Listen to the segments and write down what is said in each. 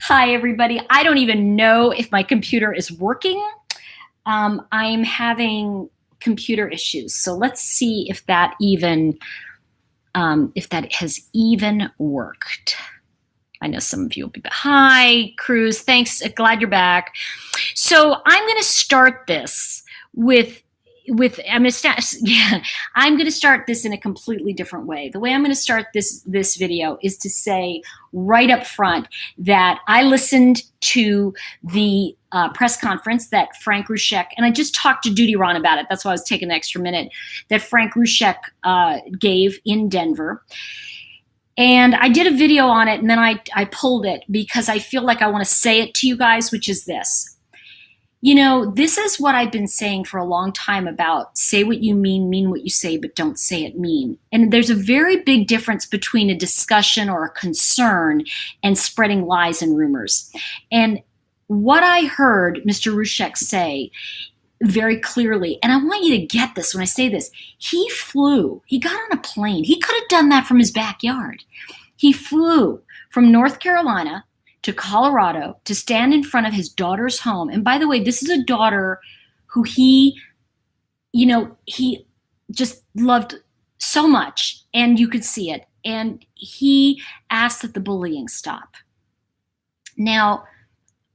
Hi, everybody. I don't even know if my computer is working. I'm having computer issues, so let's see if that has even worked. I know some of you will be back. Hi, Cruz. Thanks. Glad you're back. So I'm going to start this with I'm going to start this in a completely different way. The way I'm going to start this video is to say right up front that I listened to the press conference that Frank Rzucek, and I just talked to Duty Ron about it. That's why I was taking an extra minute, that Frank Rzucek gave in Denver. And I did a video on it, and then I pulled it because I feel like I want to say it to you guys, which is this. You know, this is what I've been saying for a long time about say what you mean what you say, but don't say it mean. And there's a very big difference between a discussion or a concern and spreading lies and rumors. And what I heard Mr. Rzucek say very clearly, and I want you to get this when I say this, he got on a plane. He could have done that from his backyard. He flew from North Carolina to Colorado to stand in front of his daughter's home. And by the way, this is a daughter who he just loved so much, and you could see it. And he asked that the bullying stop. Now,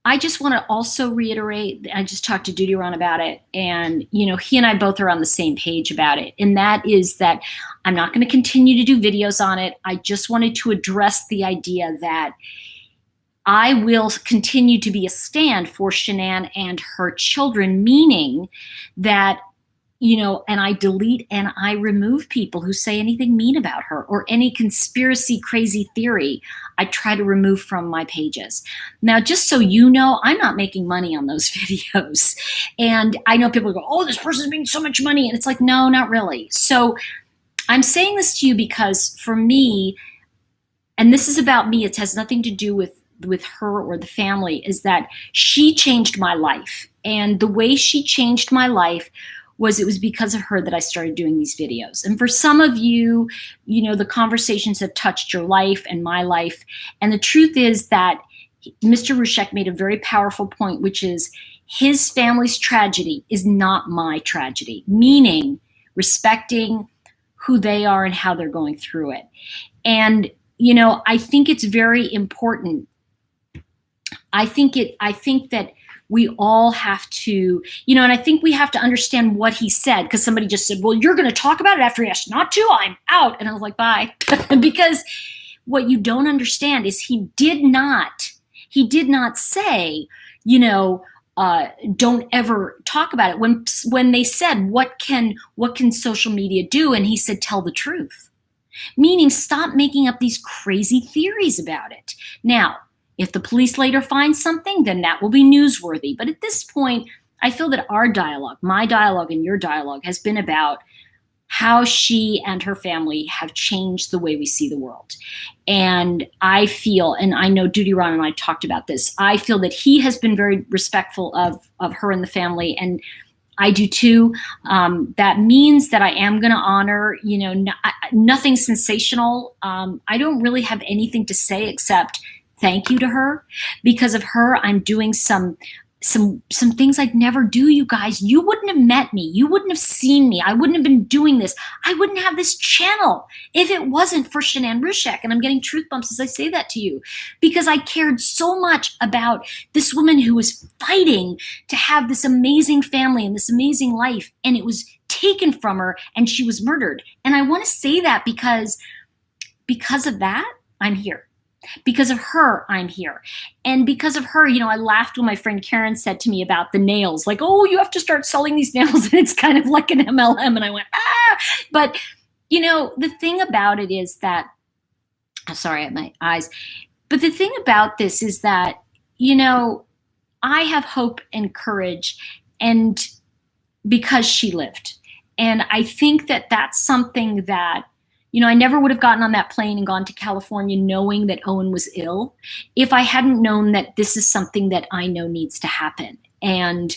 I just want to also reiterate, I just talked to Duty Ron about it, and he and I both are on the same page about it. And that is that I'm not going to continue to do videos on it. I just wanted to address the idea that I will continue to be a stand for Shannan and her children, meaning that, and I delete and I remove people who say anything mean about her or any conspiracy crazy theory I try to remove from my pages. Now, just so you know, I'm not making money on those videos. And I know people go, oh, this person's making so much money. And it's like, no, not really. So I'm saying this to you because for me, and this is about me, it has nothing to do with her or the family, is that she changed my life. And the way she changed my life it was because of her that I started doing these videos. And for some of you, the conversations have touched your life and my life. And the truth is that Mr. Rzucek made a very powerful point, which is his family's tragedy is not my tragedy, meaning respecting who they are and how they're going through it. And, I think it's very important. I think that we all have to, and I think we have to understand what he said, because somebody just said, well, you're going to talk about it after he asked not to, I'm out. And I was like, bye. Because what you don't understand is he did not say, don't ever talk about it. When they said, what can social media do? And he said, tell the truth, meaning stop making up these crazy theories about it. Now, if the police later find something, then that will be newsworthy. But at this point, I feel that our dialogue, my dialogue and your dialogue, has been about how she and her family have changed the way we see the world. And I feel, and I know Duty Ron and I talked about this, I feel that he has been very respectful of her and the family, and I do too. That means that I am going to honor, nothing sensational. I don't really have anything to say except thank you to her. Because of her, I'm doing some things I'd never do, you guys. You wouldn't have met me. You wouldn't have seen me. I wouldn't have been doing this. I wouldn't have this channel if it wasn't for Shannan Rzucek. And I'm getting truth bumps as I say that to you, because I cared so much about this woman who was fighting to have this amazing family and this amazing life, and it was taken from her and she was murdered. And I want to say that because of that, I'm here. Because of her, I'm here. And because of her, I laughed when my friend Karen said to me about the nails, like, oh, you have to start selling these nails. And it's kind of like an MLM. And I went, ah. But, the thing about it is that, sorry, I have my eyes. But the thing about this is that, I have hope and courage, and because she lived. And I think that that's something that, I never would have gotten on that plane and gone to California knowing that Owen was ill if I hadn't known that this is something that I know needs to happen. And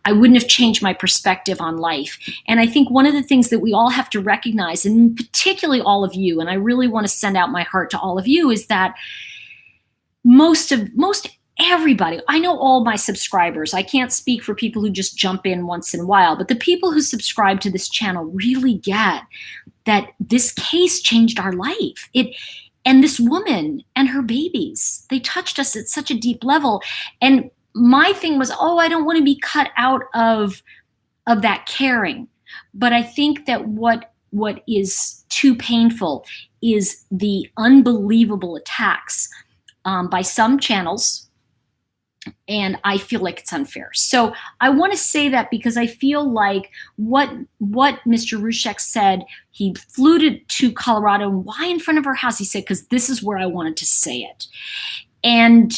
I wouldn't have changed my perspective on life. And I think one of the things that we all have to recognize, and particularly all of you, and I really want to send out my heart to all of you, is that most everybody, I know all my subscribers. I can't speak for people who just jump in once in a while, but the people who subscribe to this channel really get that this case changed our life. And this woman and her babies, they touched us at such a deep level. And my thing was, oh, I don't want to be cut out of that caring. But I think that what is too painful is the unbelievable attacks by some channels, and I feel like it's unfair. So I want to say that because I feel like what Mr. Rzucek said, he flew to Colorado, and why in front of her house? He said, because this is where I wanted to say it. And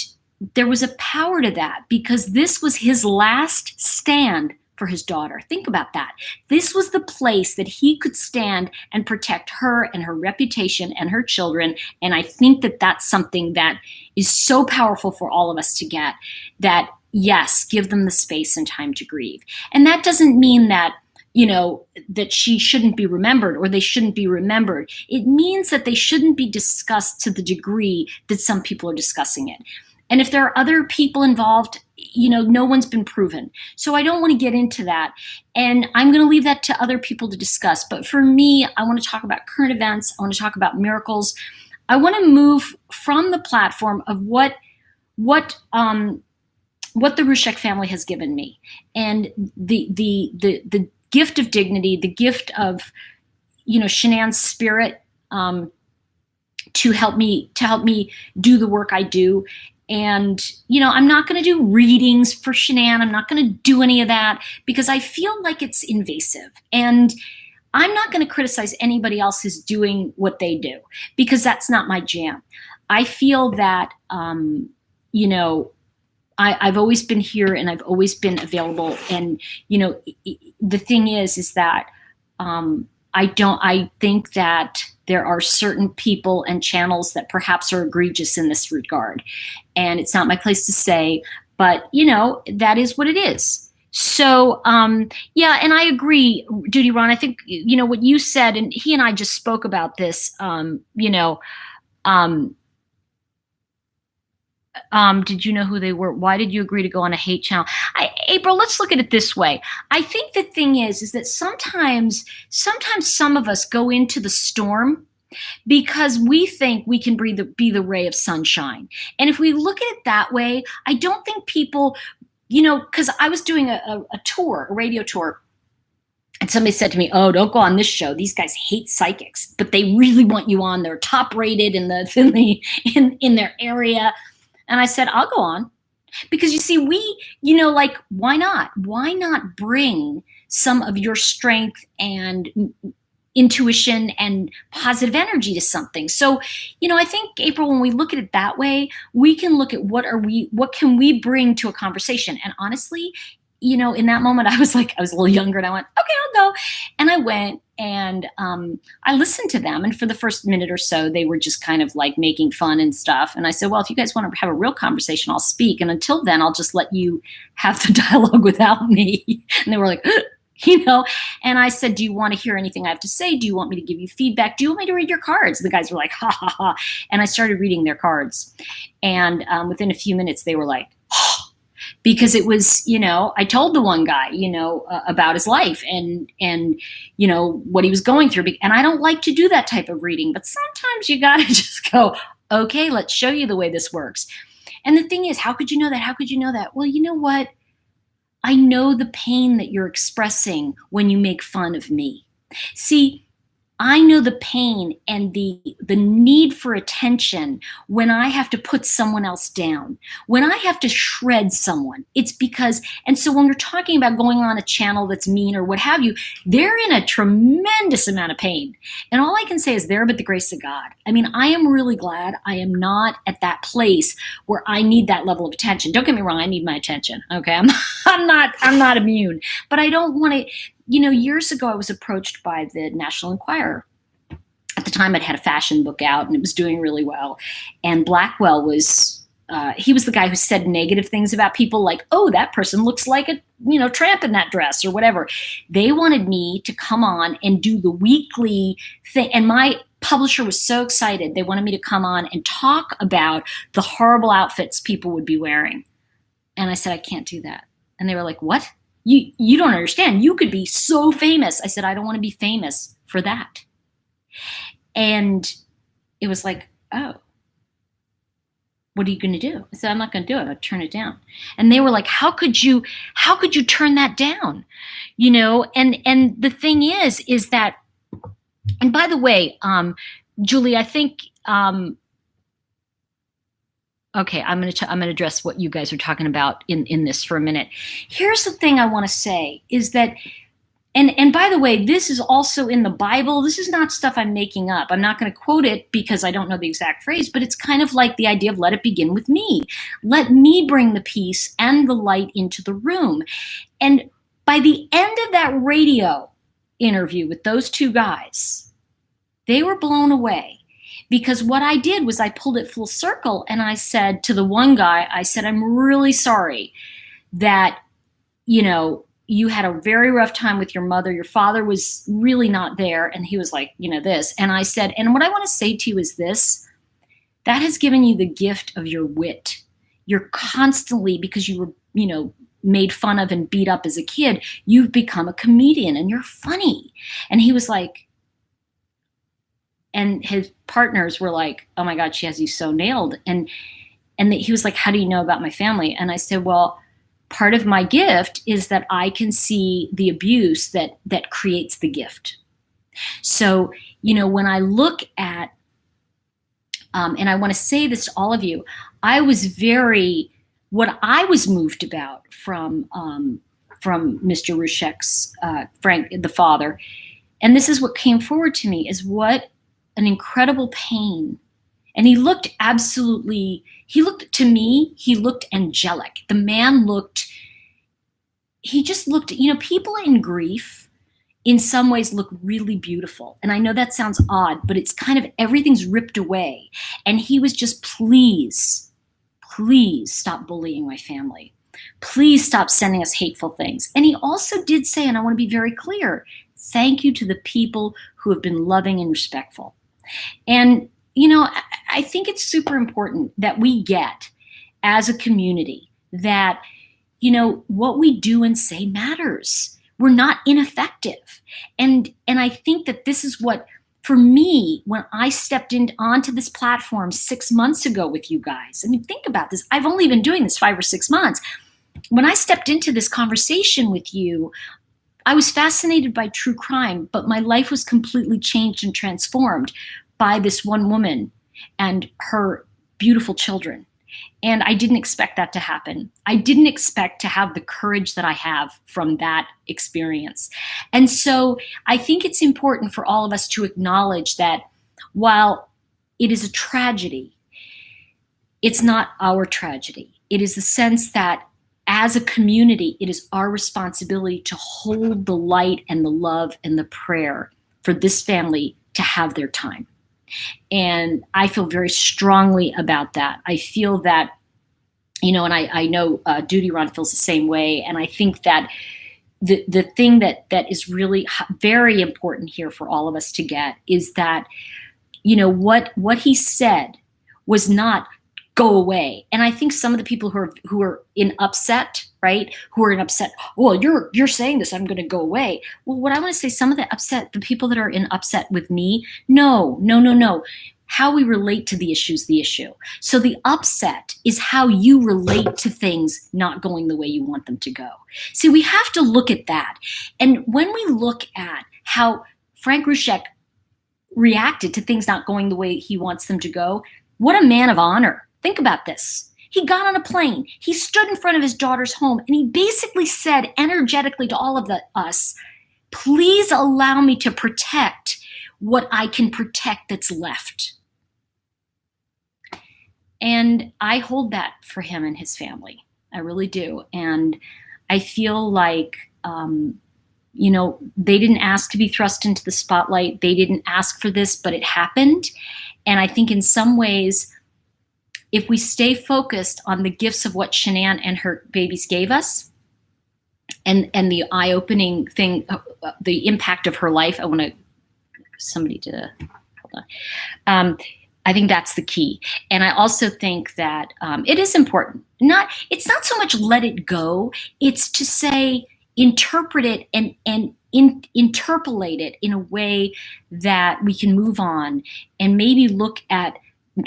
there was a power to that, because this was his last stand for his daughter. Think about that. This was the place that he could stand and protect her and her reputation and her children. And I think that that's something that is so powerful for all of us to get, that yes, give them the space and time to grieve. And that doesn't mean that, you know, that she shouldn't be remembered or they shouldn't be remembered. It means that they shouldn't be discussed to the degree that some people are discussing it. And if there are other people involved, you know, no one's been proven. So I don't want to get into that. And I'm going to leave that to other people to discuss. But for me, I want to talk about current events. I want to talk about miracles. I want to move from the platform of what the Rzucek family has given me, and the gift of dignity, the gift of, you know, Shannan's spirit to help me do the work I do. And, you know, I'm not going to do readings for Shannan. I'm not going to do any of that because I feel like it's invasive. And I'm not going to criticize anybody else who's doing what they do because that's not my jam. I feel that, you know, I've always been here and I've always been available. And, you know, the thing is that I think that there are certain people and channels that perhaps are egregious in this regard. And it's not my place to say, but, you know, that is what it is. So, yeah, and I agree, Duty Ron. I think, you know, what you said, and he and I just spoke about this, you know, did you know who they were? Why did you agree to go on a hate channel? April, let's look at it this way. I think the thing is that sometimes some of us go into the storm because we think we can be the ray of sunshine. And if we look at it that way, I don't think people, you know, because I was doing a tour, a radio tour, and somebody said to me, oh, don't go on this show. These guys hate psychics, but they really want you on. They're top rated in their area. And I said, I'll go on. Because you see, you know, like, why not? Why not bring some of your strength and intuition and positive energy to something? So, you know, I think, April, when we look at it that way, we can look at what can we bring to a conversation? And honestly, you know, in that moment, I was a little younger and I went, okay, I'll go. And I went and I listened to them. And for the first minute or so, they were just kind of like making fun and stuff. And I said, well, if you guys want to have a real conversation, I'll speak. And until then, I'll just let you have the dialogue without me. And they were like, you know, and I said, do you want to hear anything I have to say? Do you want me to give you feedback? Do you want me to read your cards? The guys were like, ha, ha, ha. And I started reading their cards. And within a few minutes, they were like, because it was, you know, I told the one guy, you know, about his life and, you know, what he was going through. And I don't like to do that type of reading, but sometimes you got to just go, okay, let's show you the way this works. And the thing is, how could you know that? How could you know that? Well, you know what? I know the pain that you're expressing when you make fun of me. See, I know the pain and the need for attention when I have to put someone else down, when I have to shred someone. It's because, and so when you're talking about going on a channel that's mean or what have you, they're in a tremendous amount of pain. And all I can say is there but the grace of God. I mean, I am really glad I am not at that place where I need that level of attention. Don't get me wrong, I need my attention. Okay, I'm not immune, but I don't want to. You know, years ago, I was approached by the National Enquirer. At the time, I'd had a fashion book out, and it was doing really well. And Blackwell was, he was the guy who said negative things about people like, oh, that person looks like a, you know, tramp in that dress or whatever. They wanted me to come on and do the weekly thing. And publisher was so excited. They wanted me to come on and talk about the horrible outfits people would be wearing. And I said, I can't do that. And they were like, what? You don't understand. You could be so famous. I said, I don't want to be famous for that. And it was like, oh, what are you going to do? I said, I'm not going to do it. I'll turn it down. And they were like, how could you turn that down? You know, and the thing is that, and by the way, Julie, I think, okay, I'm going to address what you guys are talking about in this for a minute. Here's the thing I want to say is that, and by the way, this is also in the Bible. This is not stuff I'm making up. I'm not going to quote it because I don't know the exact phrase, but it's kind of like the idea of let it begin with me. Let me bring the peace and the light into the room. And by the end of that radio interview with those two guys, they were blown away. Because what I did was I pulled it full circle and I said to the one guy, I said, I'm really sorry that, you know, you had a very rough time with your mother. Your father was really not there. And he was like, you know, this. And I said, and what I want to say to you is this, that has given you the gift of your wit. You're constantly, because you were, you know, made fun of and beat up as a kid, you've become a comedian and you're funny. And he was like, and his partners were like, oh my God, she has you so nailed. And he was like, how do you know about my family? And I said, well, part of my gift is that I can see the abuse that creates the gift. So, you know, when I look at, and I want to say this to all of you, what I was moved about from Mr. Rzucek's, Frank, the father, and this is what came forward to me, is what an incredible pain. And he looked to me, he looked angelic. The man he just looked, you know, people in grief in some ways look really beautiful. And I know that sounds odd, but it's kind of everything's ripped away. And he was just, please stop bullying my family. Please stop sending us hateful things. And he also did say, and I want to be very clear, thank you to the people who have been loving and respectful. And, you know, I think it's super important that we get as a community that, you know, what we do and say matters. We're not ineffective. And I think that this is what, for me, when I stepped onto this platform 6 months ago with you guys, I mean, think about this. I've only been doing this 5 or 6 months. When I stepped into this conversation with you, I was fascinated by true crime, but my life was completely changed and transformed by this one woman and her beautiful children. And I didn't expect that to happen. I didn't expect to have the courage that I have from that experience. And so I think it's important for all of us to acknowledge that while it is a tragedy, it's not our tragedy. It is the sense that as a community, it is our responsibility to hold the light and the love and the prayer for this family to have their time. And I feel very strongly about that. I feel that, you know, and I know Duty Ron feels the same way. And I think that the thing that is really very important here for all of us to get is that, you know, what he said was not go away. And I think some of the people who are in upset, right? Who are in upset, well, you're saying this, I'm going to go away. Well, what I want to say, some of the people that are in upset with me, no. How we relate to the issue is the issue. So the upset is how you relate to things not going the way you want them to go. See, we have to look at that. And when we look at how Frank Rzucek reacted to things not going the way he wants them to go, what a man of honor. Think about this. He got on a plane. He stood in front of his daughter's home and he basically said energetically to all of us, please allow me to protect what I can protect that's left. And I hold that for him and his family. I really do. And I feel like, you know, they didn't ask to be thrust into the spotlight. They didn't ask for this, but it happened. And I think in some ways, if we stay focused on the gifts of what Shannan and her babies gave us and the eye-opening thing, the impact of her life, I want to, somebody did a hold on. I think that's the key. And I also think that it is important. It's not so much let it go. It's to say, interpret it and interpolate it in a way that we can move on and maybe look at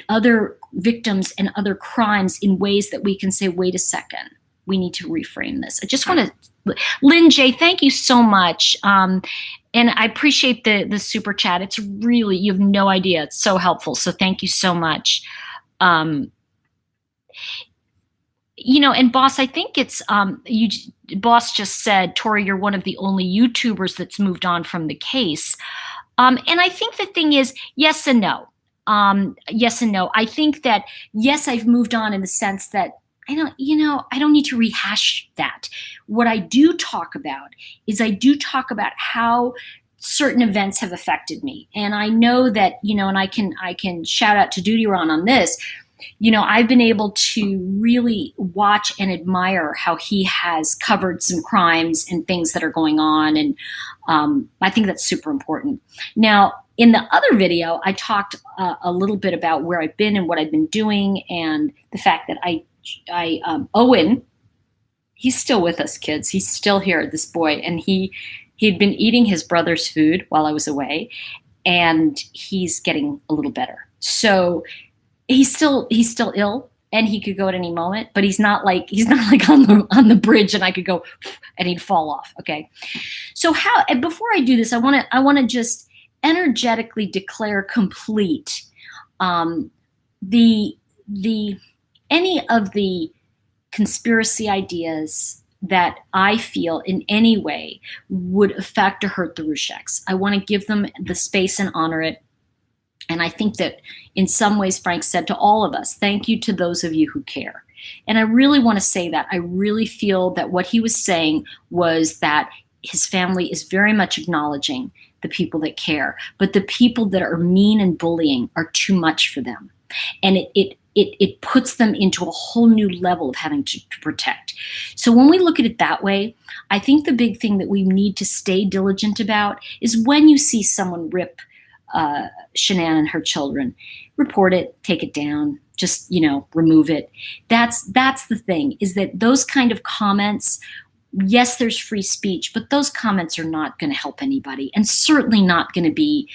other victims and other crimes in ways that we can say, wait a second, we need to reframe this. I just want to, Lynn J, thank you so much. And I appreciate the super chat. It's really, you have no idea. It's so helpful. So thank you so much. And Boss, I think it's, Boss just said, Tori, you're one of the only YouTubers that's moved on from the case. And I think the thing is, yes and no. Yes and no. I think that, yes, I've moved on in the sense that I don't need to rehash that. What I do talk about is I do talk about how certain events have affected me. And I know that, and I can shout out to Duty Ron on this. I've been able to really watch and admire how he has covered some crimes and things that are going on. And I think that's super important. Now, in the other video, I talked a little bit about where I've been and what I've been doing, and the fact that Owen, he's still with us, kids. He's still here, this boy, and he'd been eating his brother's food while I was away, and he's getting a little better. So he's still ill, and he could go at any moment, but he's not like on the bridge, and I could go and he'd fall off. Okay, so before I do this, I want to just energetically declare complete any of the conspiracy ideas that I feel in any way would affect or hurt the Rzuceks. I want to give them the space and honor it. And I think that in some ways, Frank said to all of us, thank you to those of you who care. And I really want to say that. I really feel that what he was saying was that his family is very much acknowledging the people that care, but the people that are mean and bullying are too much for them. And it puts them into a whole new level of having to protect. So when we look at it that way, I think the big thing that we need to stay diligent about is when you see someone rip Shannan and her children, report it, take it down, just, remove it. That's the thing, is that those kind of comments, yes, there's free speech, but those comments are not going to help anybody, and certainly not going to be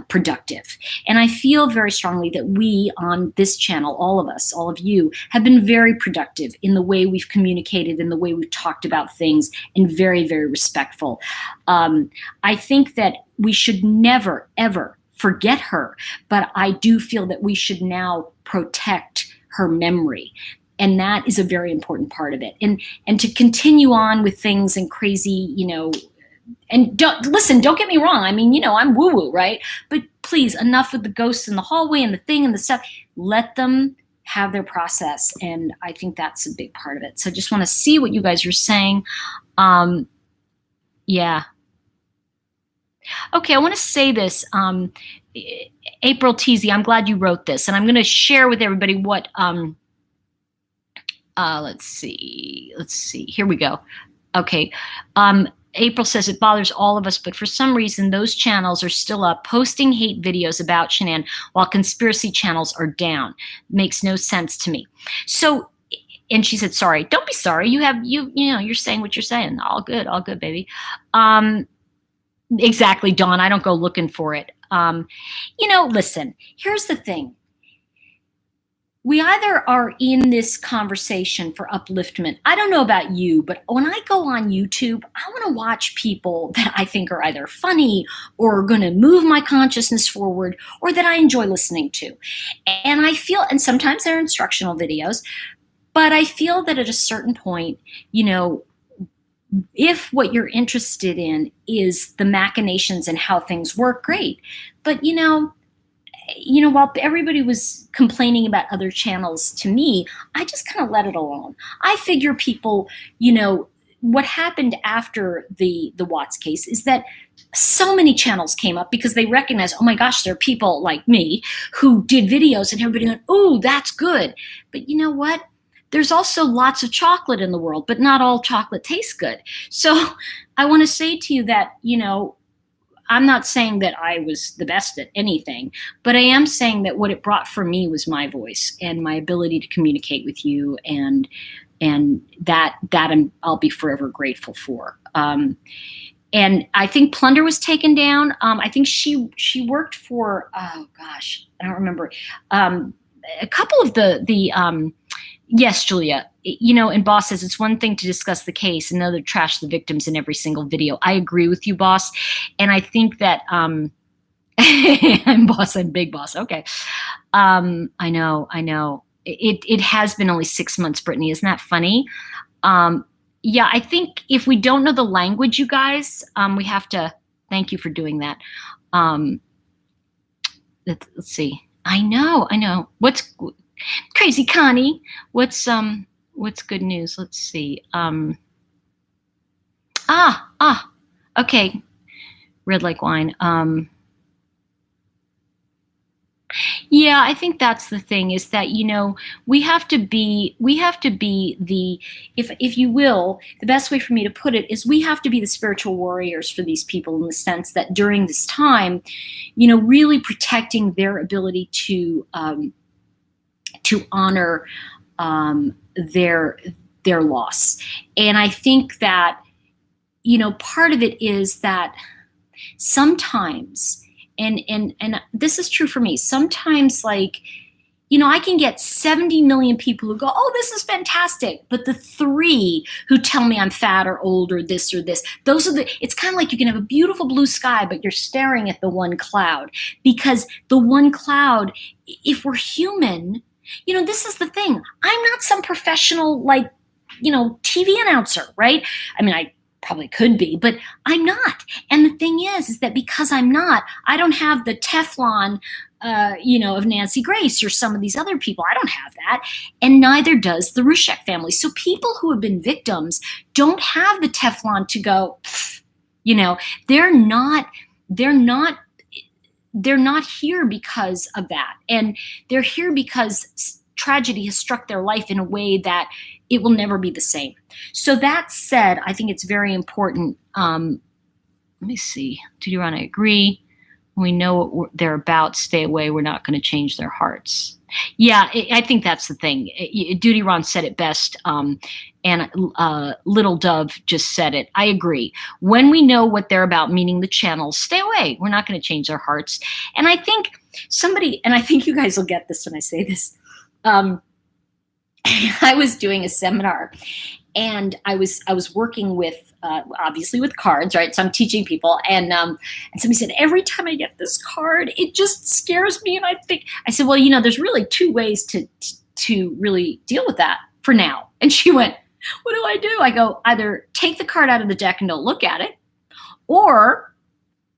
productive. And I feel very strongly that we on this channel, all of us, all of you, have been very productive in the way we've communicated, in the way we've talked about things, and very, very respectful. I think that we should never, ever forget her, but I do feel that we should now protect her memory. And that is a very important part of it. And to continue on with things and crazy, and don't get me wrong. I mean, I'm woo-woo, right? But please, enough with the ghosts in the hallway and the thing and the stuff. Let them have their process. And I think that's a big part of it. So I just want to see what you guys are saying. Yeah. Okay, I want to say this. April Teasy, I'm glad you wrote this. And I'm going to share with everybody what... let's see. Here we go. Okay. April says it bothers all of us, but for some reason, those channels are still up posting hate videos about Shannan while conspiracy channels are down. Makes no sense to me. So, and she said, sorry, don't be sorry. You're saying what you're saying. All good, baby. Exactly, Dawn. I don't go looking for it. Listen, here's the thing. We either are in this conversation for upliftment. I don't know about you, but when I go on YouTube, I want to watch people that I think are either funny or going to move my consciousness forward, or that I enjoy listening to. And I feel, and sometimes they're instructional videos, but I feel that at a certain point, if what you're interested in is the machinations and how things work, great. But, while everybody was complaining about other channels, to me, I just kind of let it alone. I figure people, what happened after the Watts case is that so many channels came up because they recognized, oh my gosh, there are people like me who did videos, and everybody went, oh, that's good. But you know what? There's also lots of chocolate in the world, but not all chocolate tastes good. So I want to say to you that, I'm not saying that I was the best at anything, but I am saying that what it brought for me was my voice and my ability to communicate with you, and I'll be forever grateful for. And I think Plunder was taken down. I think she worked for, oh gosh, I don't remember, a couple of the yes, Julia, and Boss says it's one thing to discuss the case, another to trash the victims in every single video. I agree with you, Boss. And I think that, I'm Boss, I'm Big Boss. Okay. I know. It has been only 6 months, Brittany. Isn't that funny? Yeah, I think if we don't know the language, you guys, we have to, thank you for doing that. Let's see. I know. What's crazy, Connie? What's good news? Let's see. Okay. Red like wine. Yeah, I think that's the thing, is that, we have to be the, if you will, the best way for me to put it is we have to be the spiritual warriors for these people, in the sense that during this time, really protecting their ability to honor their loss. And I think that, part of it is that sometimes, and this is true for me, sometimes, like, I can get 70 million people who go, oh, this is fantastic. But the 3 who tell me I'm fat or old or this, it's kind of like you can have a beautiful blue sky, but you're staring at the one cloud, because the one cloud, if we're human, this is the thing. I'm not some professional, like, TV announcer, right? I mean, I probably could be, but I'm not. And the thing is that because I'm not, I don't have the Teflon, of Nancy Grace or some of these other people. I don't have that. And neither does the Rzucek family. So people who have been victims don't have the Teflon to go, they're not here because of that. And they're here because tragedy has struck their life in a way that it will never be the same. So that said, I think it's very important. Let me see. Duty Ron, I agree. When we know what they're about, stay away. We're not going to change their hearts. Yeah, I think that's the thing. Duty Ron said it best, and Little Dove just said it. I agree. When we know what they're about, meaning the channels, stay away. We're not going to change their hearts. And I think I think you guys will get this when I say this. I was doing a seminar, and I was working with obviously with cards, right? So I'm teaching people, and somebody said, every time I get this card, it just scares me. And I said, well, there's really 2 ways to really deal with that for now. And she went, what do I do? I go, either take the card out of the deck and don't look at it, or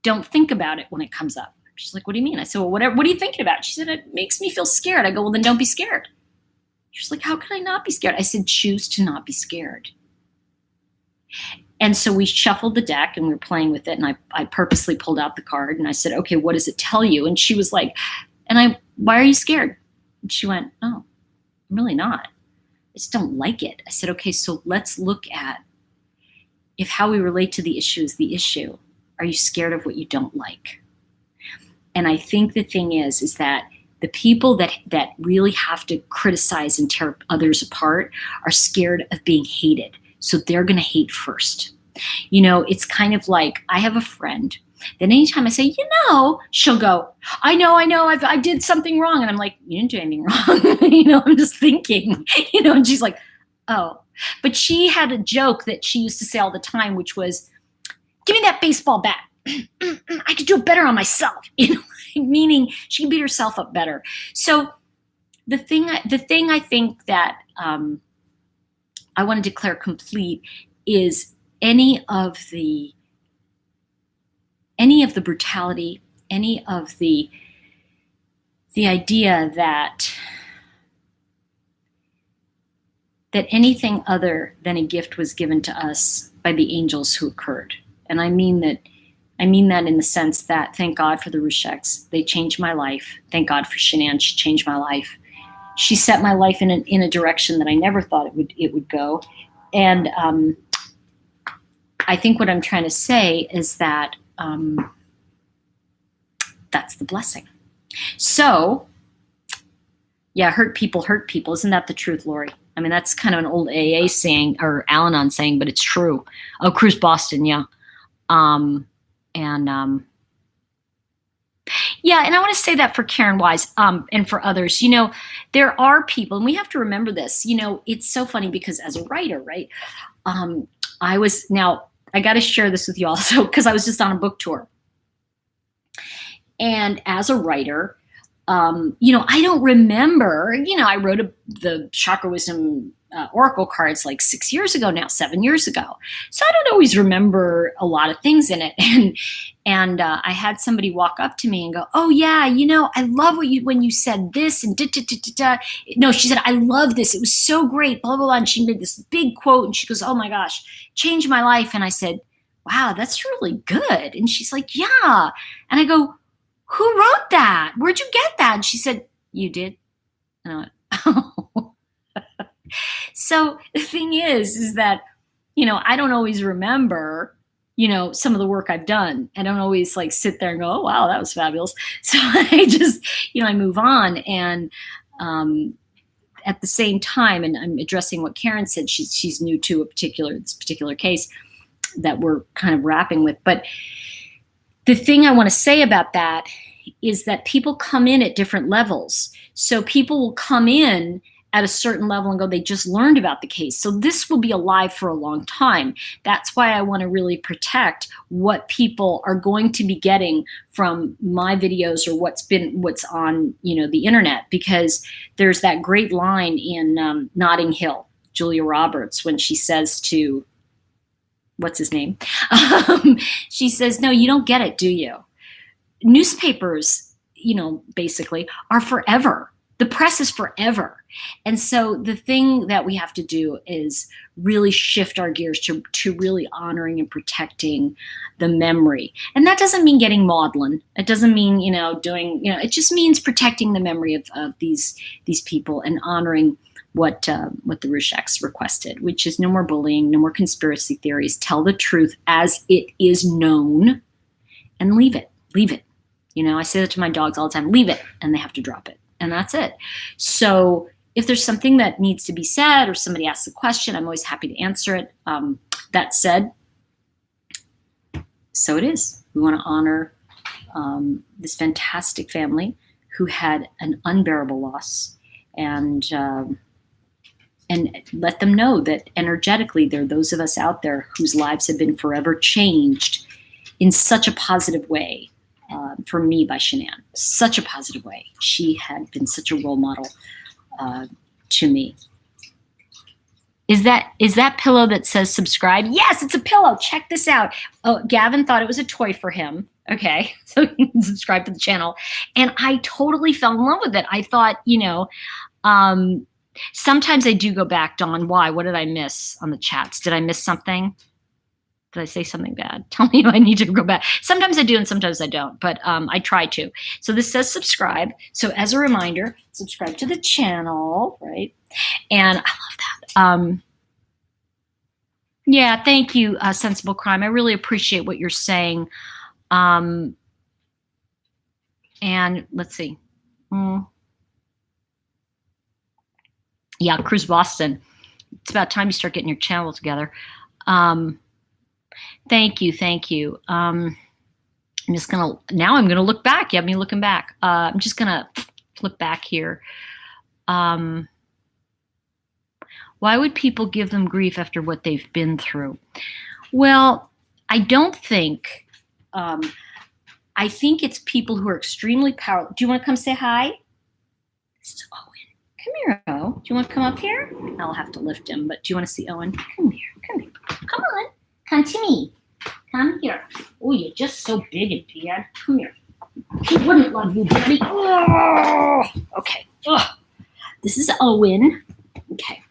don't think about it when it comes up. She's like, what do you mean? I said, well, what are you thinking about? She said, it makes me feel scared. I go, well, then don't be scared. She's like, how can I not be scared? I said, choose to not be scared. And so we shuffled the deck and we were playing with it. And I purposely pulled out the card and I said, okay, what does it tell you? And she was like, why are you scared? And she went, oh, I'm really not. I just don't like it. I said, okay, so let's look at if how we relate to the issue is the issue. Are you scared of what you don't like? And I think the thing is that the people that really have to criticize and tear others apart are scared of being hated. So they're going to hate first. It's kind of like, I have a friend that anytime I say, she'll go, I know, I did something wrong. And I'm like, you didn't do anything wrong. I'm just thinking, and she's like, oh. But she had a joke that she used to say all the time, which was, give me that baseball bat. I could do it better on myself, meaning she can beat herself up better. So the thing I think that I want to declare complete is any of the brutality, any of the idea that anything other than a gift was given to us by the angels who occurred. And I mean that in the sense that, thank God for the Rzuceks. They changed my life. Thank God for Shannan. She changed my life. She set my life in a direction that I never thought it would go. And I think what I'm trying to say is that That's the blessing. So, yeah, hurt people hurt people. Isn't that the truth, Lori? I mean, that's kind of an old AA saying or Al-Anon saying, but it's true. Oh, Cruise Boston, yeah. Yeah, and I want to say that for Karen Wise and for others. There are people, and we have to remember this. It's so funny because as a writer, right? I got to share this with you also because I was just on a book tour. And as a writer, I don't remember, I wrote the Chakra Wisdom Oracle cards like 6 years ago now, 7 years ago. So I don't always remember a lot of things in it. And I had somebody walk up to me and go, oh yeah, I love when you said this and da. No, she said, I love this. It was so great, blah, blah, blah. And she made this big quote and she goes, oh my gosh, changed my life. And I said, wow, that's really good. And she's like, yeah. And I go, who wrote that? Where'd you get that? And she said, you did. And I went, oh. So the thing is that, I don't always remember, some of the work I've done. I don't always like sit there and go, oh, wow, that was fabulous. So I just, I move on. And at the same time, and I'm addressing what Karen said, she's new to this particular case that we're kind of wrapping with. But the thing I want to say about that is that people come in at different levels. So people will come in at a certain level and go, they just learned about the case. So this will be alive for a long time. That's why I want to really protect what people are going to be getting from my videos or what's on, the internet, because there's that great line in Notting Hill, Julia Roberts, when she says to, what's his name? She says, no, you don't get it, do you? Newspapers, basically are forever. The press is forever. And so the thing that we have to do is really shift our gears to really honoring and protecting the memory. And that doesn't mean getting maudlin. It doesn't mean, doing, it just means protecting the memory of these people and honoring what the Rzuceks requested, which is no more bullying, no more conspiracy theories, tell the truth as it is known and leave it. I say that to my dogs all the time, leave it, and they have to drop it. And that's it. So if there's something that needs to be said or somebody asks a question, I'm always happy to answer it. That said, so it is. We want to honor this fantastic family who had an unbearable loss and let them know that energetically there are those of us out there whose lives have been forever changed in such a positive way. For me by Shannan, such a positive way. She had been such a role model to me. Is that pillow that says subscribe? Yes, it's a pillow. Check this out. Oh, Gavin thought it was a toy for him. Okay, so you can subscribe to the channel. And I totally fell in love with it. I thought, sometimes I do go back, Dawn. Why? What did I miss on the chats? Did I miss something? Did I say something bad? Tell me if I need to go back. Sometimes I do and sometimes I don't, but I try to. So this says subscribe. So as a reminder, subscribe to the channel, right? And I love that. Yeah, thank you, Sensible Crime. I really appreciate what you're saying. And let's see. Yeah, Cruise Boston. It's about time you start getting your channel together. Thank you. I'm gonna look back. You have me looking back. I'm just gonna flip back here. Why would people give them grief after what they've been through? Well, I don't think, I think it's people who are extremely powerful. Do you want to come say hi? This is Owen. Come here, O. Do you want to come up here? I'll have to lift him, but do you want to see Owen? Come here. Come on. Come to me. Come here. Oh, you're just so big and bad. Come here. He wouldn't love you, buddy. Oh, okay. Oh, this is Owen. Okay.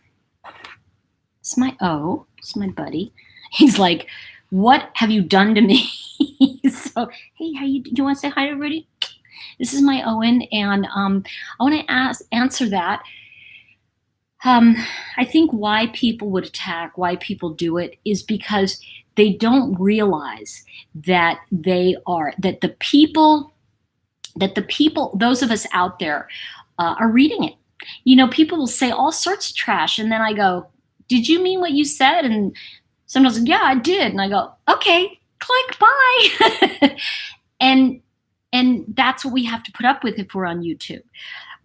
It's my O. It's my buddy. He's like, what have you done to me? So, hey, do you want to say hi to everybody? This is my Owen, and I want to answer that. I think why people would attack, why people do it, is because they don't realize that the people that the people, those of us out there, are reading it. You know, people will say all sorts of trash, and then I go, did you mean what you said? And sometimes, yeah, I did. And I go, okay, click, bye. and that's what we have to put up with if we're on YouTube.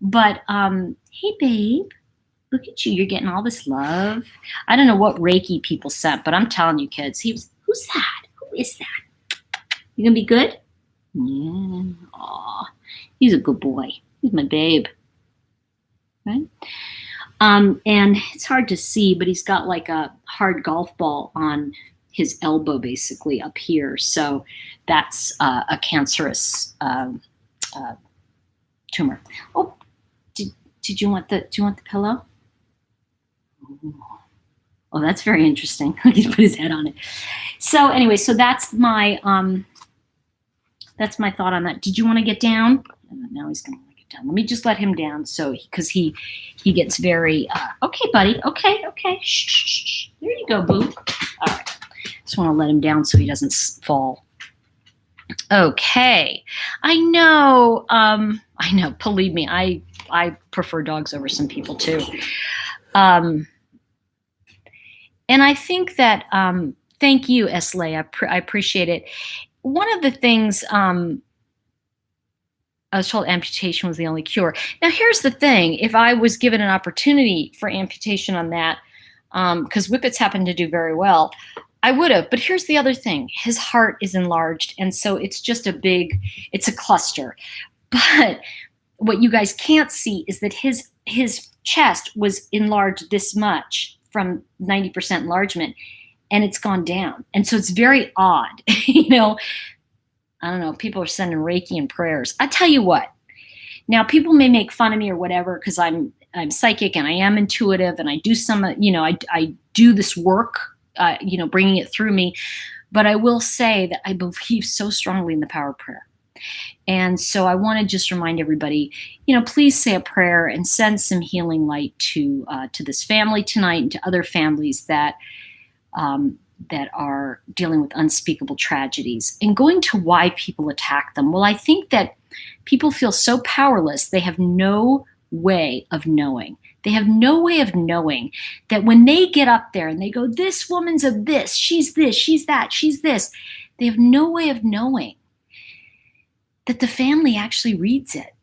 But hey, babe, look at you. You're getting all this love. I don't know what Reiki people sent, but I'm telling you, kids, who's that? Who is that? You gonna be good? Yeah. Aw, he's a good boy. He's my babe. Right? And it's hard to see, but he's got like a hard golf ball on his elbow, basically up here. So that's a cancerous tumor. Oh, did you want the pillow? Oh, that's very interesting. He put his head on it. So anyway, so that's my thought on that. Did you want to get down? Now he's going to get down. Let me just let him down, so because he gets very okay, buddy. Okay. Shh. There you go, boo. All right. Just want to let him down so he doesn't fall. Okay. I know. Believe me, I prefer dogs over some people too. And I think that thank you, Esley. I appreciate it. One of the things I was told amputation was the only cure. Now, here's the thing. If I was given an opportunity for amputation on that, because Whippets happen to do very well, I would have. But here's the other thing. His heart is enlarged, and so it's just it's a cluster. But what you guys can't see is that his chest was enlarged this much from 90% enlargement, and it's gone down. And so it's very odd. You know, I don't know. People are sending Reiki and prayers. I tell you what. Now, people may make fun of me or whatever because I'm psychic and I am intuitive and I do some, I do this work, bringing it through me. But I will say that I believe so strongly in the power of prayer. And so I want to just remind everybody, please say a prayer and send some healing light to this family tonight and to other families that are dealing with unspeakable tragedies. And going to why people attack them. Well, I think that people feel so powerless, they have no way of knowing. They have no way of knowing that when they get up there and they go, this woman's a this, she's that, she's this. They have no way of knowing that the family actually reads it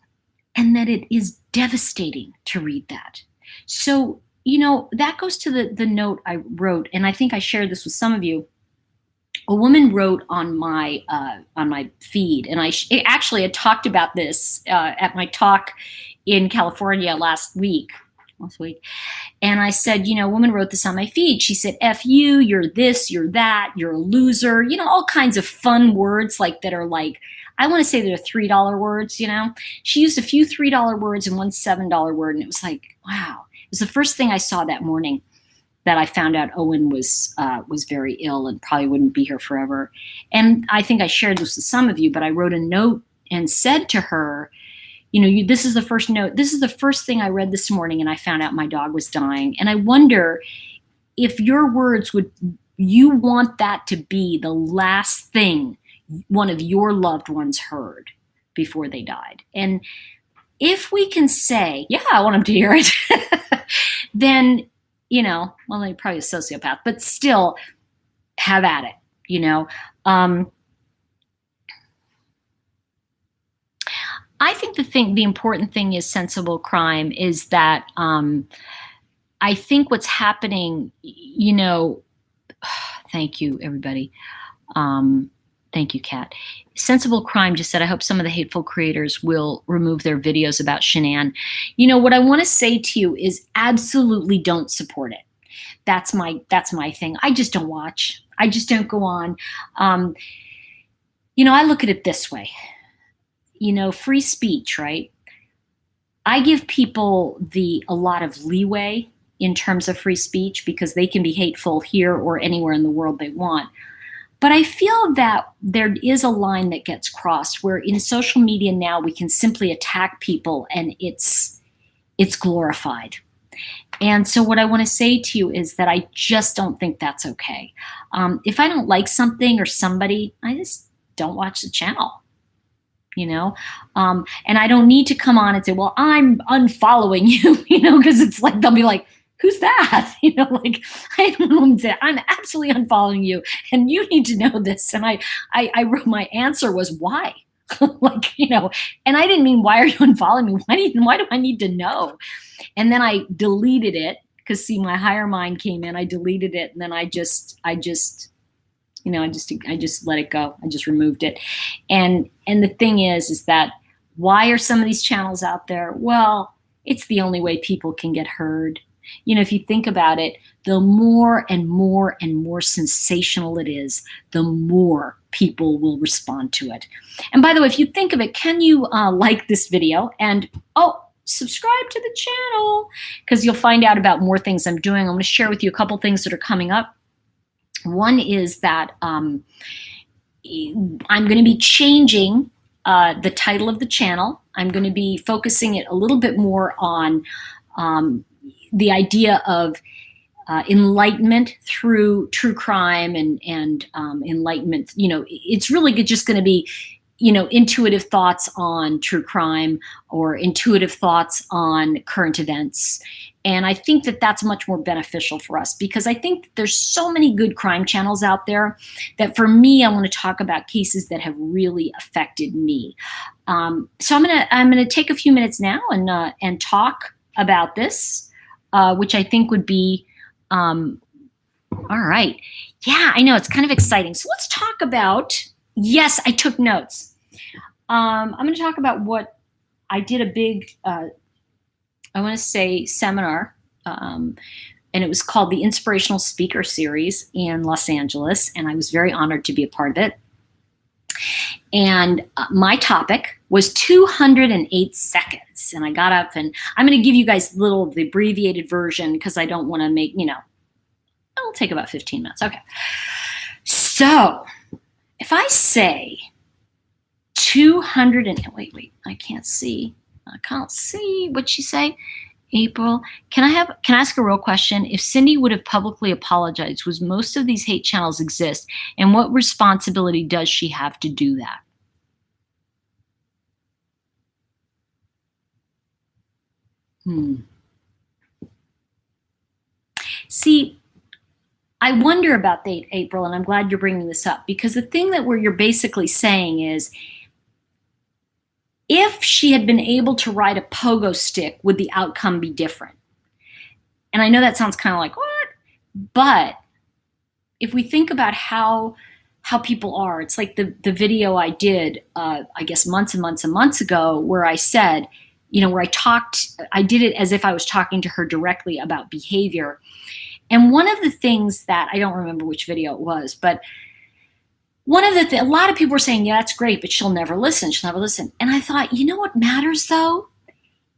and that it is devastating to read that. So, that goes to the note I wrote, and I think I shared this with some of you. A woman wrote on my feed, and I actually had talked about this at my talk in California last week. And I said, a woman wrote this on my feed. She said, F you, you're this, you're that, you're a loser, all kinds of fun words like that are like, I want to say they're $3 words, She used a few $3 words and one $7 word, and it was like, wow. It was the first thing I saw that morning that I found out Owen was very ill and probably wouldn't be here forever. And I think I shared this with some of you, but I wrote a note and said to her, this is the first note. This is the first thing I read this morning, and I found out my dog was dying. And I wonder if your words you want that to be the last thing one of your loved ones heard before they died. And if we can say, yeah, I want them to hear it, then, well, they're probably a sociopath, but still have at it, I think the important thing is sensible crime is that I think what's happening, thank you, everybody. Thank you, Kat. Sensible Crime just said, I hope some of the hateful creators will remove their videos about Shannan. What I want to say to you is absolutely don't support it. That's my thing. I just don't watch. I just don't go on. I look at it this way. Free speech, right? I give people a lot of leeway in terms of free speech because they can be hateful here or anywhere in the world they want. But I feel that there is a line that gets crossed where in social media now we can simply attack people and it's glorified. And so what I want to say to you is that I just don't think that's okay. If I don't like something or somebody, I just don't watch the channel. you know? And I don't need to come on and say, well, I'm unfollowing you, because it's like, they'll be like, who's that? Like, I don't know what to say. I'm absolutely unfollowing you, and you need to know this. And I wrote, my answer was, why? Like, and I didn't mean, why are you unfollowing me? Why do I need to know? And then I deleted it, because see, my higher mind came in, I deleted it, and then I just let it go. I just removed it. And the thing is that, why are some of these channels out there? Well, it's the only way people can get heard. If you think about it, the more and more and more sensational it is, the more people will respond to it. And by the way, if you think of it, can you like this video and subscribe to the channel, because you'll find out about more things I'm doing. I'm going to share with you a couple things that are coming up. One is that I'm going to be changing the title of the channel. I'm going to be focusing it a little bit more on the idea of enlightenment through true crime and enlightenment. It's really just going to be, intuitive thoughts on true crime or intuitive thoughts on current events. And I think that that's much more beneficial for us, because I think there's so many good crime channels out there that, for me, I want to talk about cases that have really affected me. So I'm gonna take a few minutes now and talk about this, which I think would be all right. Yeah, I know, it's kind of exciting. So let's talk about. Yes, I took notes. I'm going to talk about what I did, a big, I want to say, seminar, and it was called the Inspirational Speaker Series in Los Angeles, and I was very honored to be a part of it. And my topic was 208 seconds, and I got up, and I'm going to give you guys the abbreviated version, because I don't want to make, it'll take about 15 minutes. Okay. So if I say 200 and wait, I can't see what she say. April, can I ask a real question? If Cindy would have publicly apologized, would most of these hate channels exist? And what responsibility does she have to do that? See, I wonder about that, April, and I'm glad you're bringing this up, because the thing that you're basically saying is, if she had been able to ride a pogo stick, would the outcome be different? And I know that sounds kind of like, what? But if we think about how people are, it's like the video I did, I guess months and months and months ago, where I said, where I did it as if I was talking to her directly about behavior. And one of the things that, I don't remember which video it was, but a lot of people were saying, yeah, that's great, but she'll never listen. And I thought, you know what matters, though?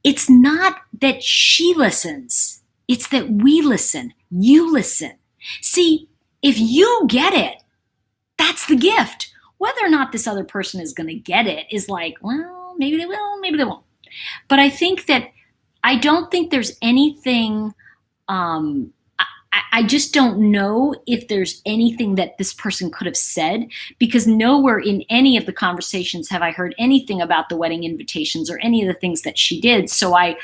It's not that she listens. It's that we listen. You listen. See, if you get it, that's the gift. Whether or not this other person is going to get it is like, well, maybe they will, maybe they won't. But I don't think there's anything, I just don't know if there's anything that this person could have said, because nowhere in any of the conversations have I heard anything about the wedding invitations or any of the things that she did. So I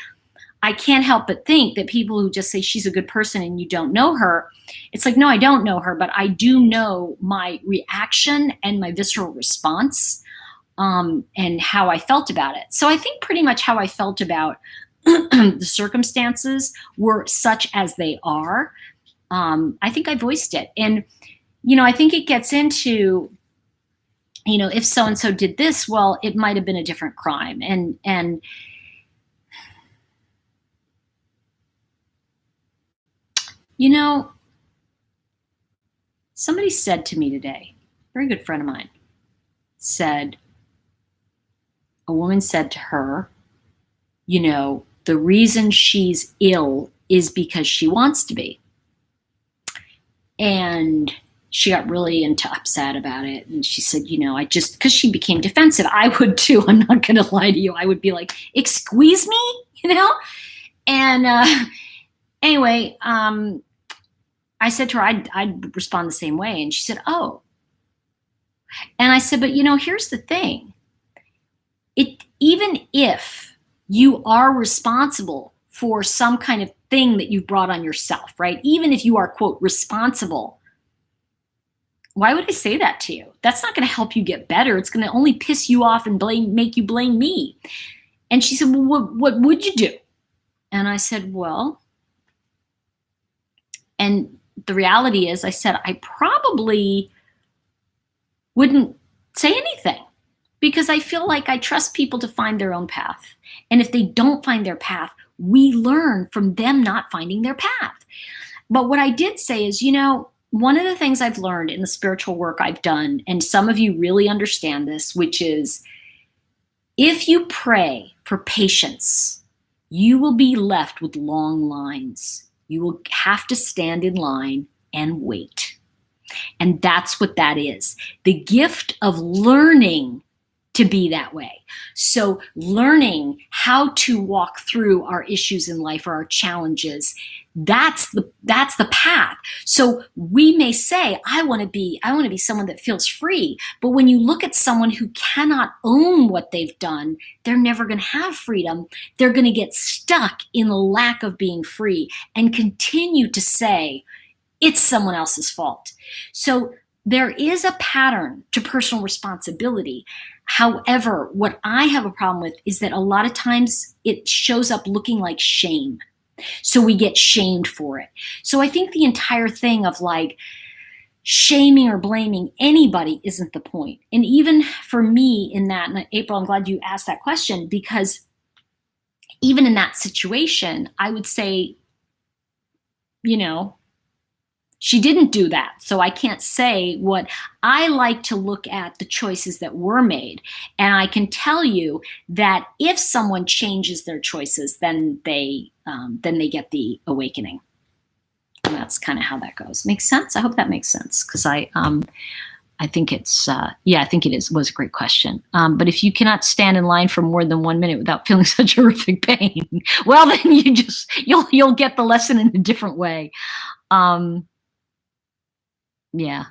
can't help but think that people who just say she's a good person and you don't know her, it's like, no, I don't know her, but I do know my reaction and my visceral response, and how I felt about it. So I think pretty much how I felt about the circumstances were such as they are. I think I voiced it. And, I think it gets into, if so-and-so did this, well, it might have been a different crime. And somebody said to me today, a very good friend of mine, a woman said to her, the reason she's ill is because she wants to be. And she got really upset about it. And she said, because she became defensive. I would too. I'm not going to lie to you. I would be like, excuse me, And anyway, I said to her, I'd respond the same way. And she said, oh. And I said, but here's the thing. even if you are responsible for some kind of thing that you've brought on yourself, right? Even if you are, quote, responsible, why would I say that to you? That's not going to help you get better. It's going to only piss you off and make you blame me. And she said, well, what would you do? And I said, well, and the reality is, I said, I probably wouldn't say anything, because I feel like I trust people to find their own path. And if they don't find their path, we learn from them not finding their path. But what I did say is, one of the things I've learned in the spiritual work I've done, and some of you really understand this, which is, if you pray for patience, you will be left with long lines. You will have to stand in line and wait. And that's what that is. The gift of learning to be that way. So learning how to walk through our issues in life or our challenges, that's the path. So we may say, I want to be someone that feels free. But when you look at someone who cannot own what they've done, they're never going to have freedom. They're going to get stuck in the lack of being free and continue to say, it's someone else's fault. So there is a pattern to personal responsibility. However, what I have a problem with is that a lot of times it shows up looking like shame. So we get shamed for it. So I think the entire thing of like shaming or blaming anybody isn't the point. And even for me in that, and April, I'm glad you asked that question, because even in that situation, I would say, she didn't do that. So I can't say what I like to look at the choices that were made. And I can tell you that if someone changes their choices, then they get the awakening. And that's kind of how that goes. Makes sense? I hope that makes sense. Because I think it's, I think it was a great question. But if you cannot stand in line for more than 1 minute without feeling such horrific pain, well, then you'll get the lesson in a different way. Yeah.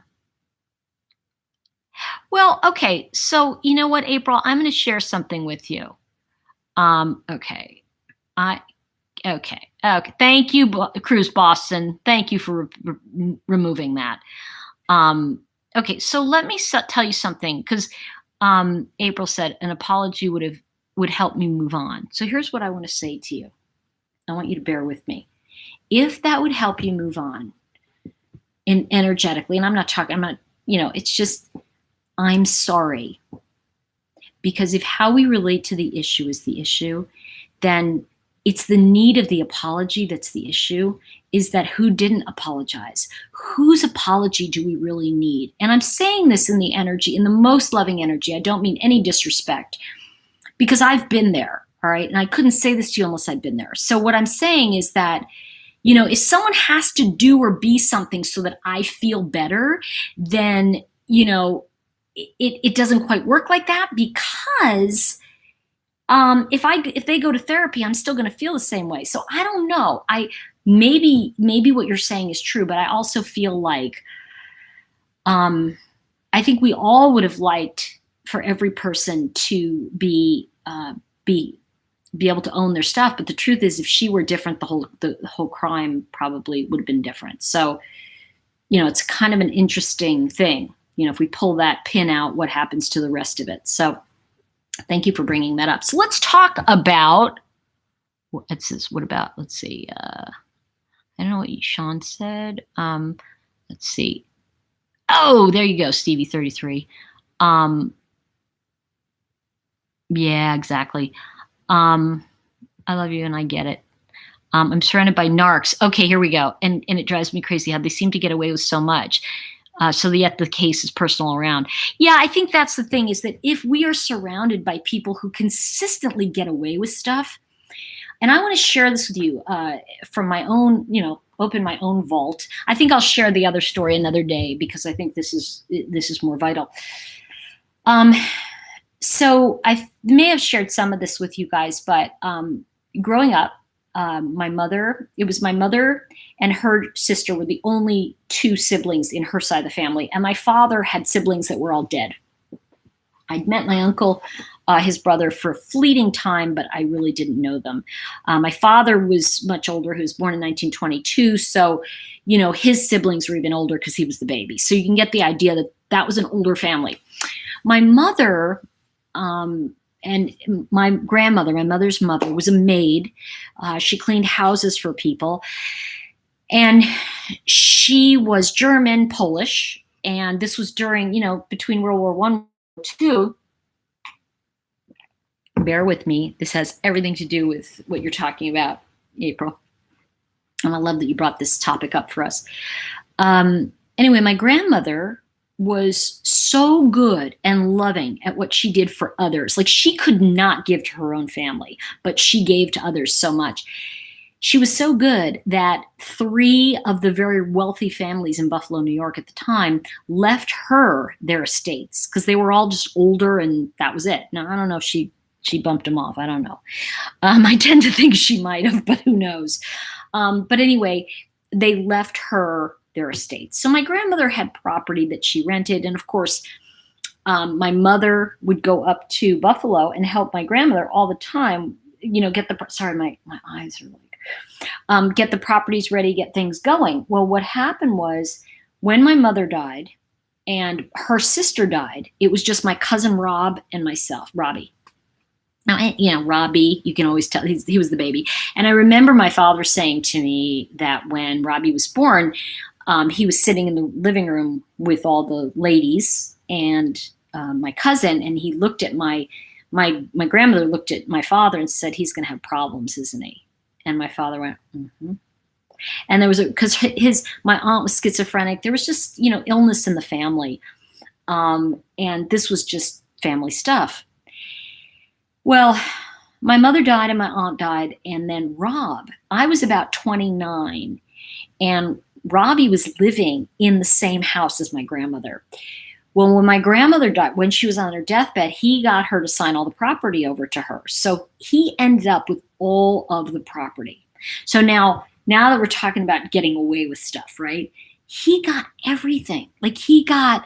Well, okay. So you know what, April, I'm going to share something with you. Okay. Okay. Thank you, Cruise Boston. Thank you for removing that. Okay. So let me tell you something, because April said an apology would help me move on. So here's what I want to say to you. I want you to bear with me. If that would help you move on, energetically, and I'm not, it's just, I'm sorry. Because if how we relate to the issue is the issue, then it's the need of the apology that's the issue, is that who didn't apologize? Whose apology do we really need? And I'm saying this in the energy, in the most loving energy. I don't mean any disrespect, because I've been there, all right? And I couldn't say this to you unless I'd been there. So what I'm saying is that, if someone has to do or be something so that I feel better, then, it doesn't quite work like that, because if they go to therapy, I'm still going to feel the same way. So I don't know. Maybe what you're saying is true, but I also feel like I think we all would have liked for every person to be able to own their stuff. But the truth is, if she were different, the whole crime probably would have been different. So, it's kind of an interesting thing. If we pull that pin out, what happens to the rest of it? So thank you for bringing that up. So let's talk about, let's see. I don't know what Sean said. Let's see. Oh, there you go, Stevie 33. Yeah, exactly. I love you and I get it. I'm surrounded by narcs. Okay, here we go. And it drives me crazy how they seem to get away with so much. So yet the case is personal around. Yeah, I think that's the thing, is that if we are surrounded by people who consistently get away with stuff, and I want to share this with you from my own, open my own vault. I think I'll share the other story another day, because I think this is more vital. So I may have shared some of this with you guys, but growing up, my mother and her sister were the only two siblings in her side of the family. And my father had siblings that were all dead. I'd met my uncle his brother for a fleeting time, but I really didn't know them. My father was much older. He was born in 1922. So, his siblings were even older because he was the baby. So you can get the idea that that was an older family. My mother, and my grandmother, my mother's mother, was a maid. She cleaned houses for people. And she was German, Polish. And this was during, between World War I and World War II. Bear with me. This has everything to do with what you're talking about, April. And I love that you brought this topic up for us. Anyway, my grandmother was so good and loving at what she did for others. Like, she could not give to her own family, but she gave to others so much. She was so good that 3 of the very wealthy families in Buffalo, New York at the time left her their estates because they were all just older and that was it. Now, I don't know if she bumped them off. I don't know. I tend to think she might have, but who knows? But anyway, they left her their estates. So my grandmother had property that she rented. And of course, my mother would go up to Buffalo and help my grandmother all the time, get the, sorry, my eyes are like, get the properties ready, get things going. Well, what happened was when my mother died and her sister died, it was just my cousin Rob and myself, Robbie. Now, Robbie, you can always tell he was the baby. And I remember my father saying to me that when Robbie was born, he was sitting in the living room with all the ladies and my cousin, and he looked at my grandmother looked at my father and said, "He's going to have problems, isn't he?" And my father went, "Mm-hmm." And there was because my aunt was schizophrenic. There was just illness in the family, and this was just family stuff. Well, my mother died and my aunt died, and then Rob. I was about 29, and Robbie was living in the same house as my grandmother. Well, when my grandmother died, when she was on her deathbed, he got her to sign all the property over to her. So he ended up with all of the property. So now that we're talking about getting away with stuff, right? He got everything. Like, he got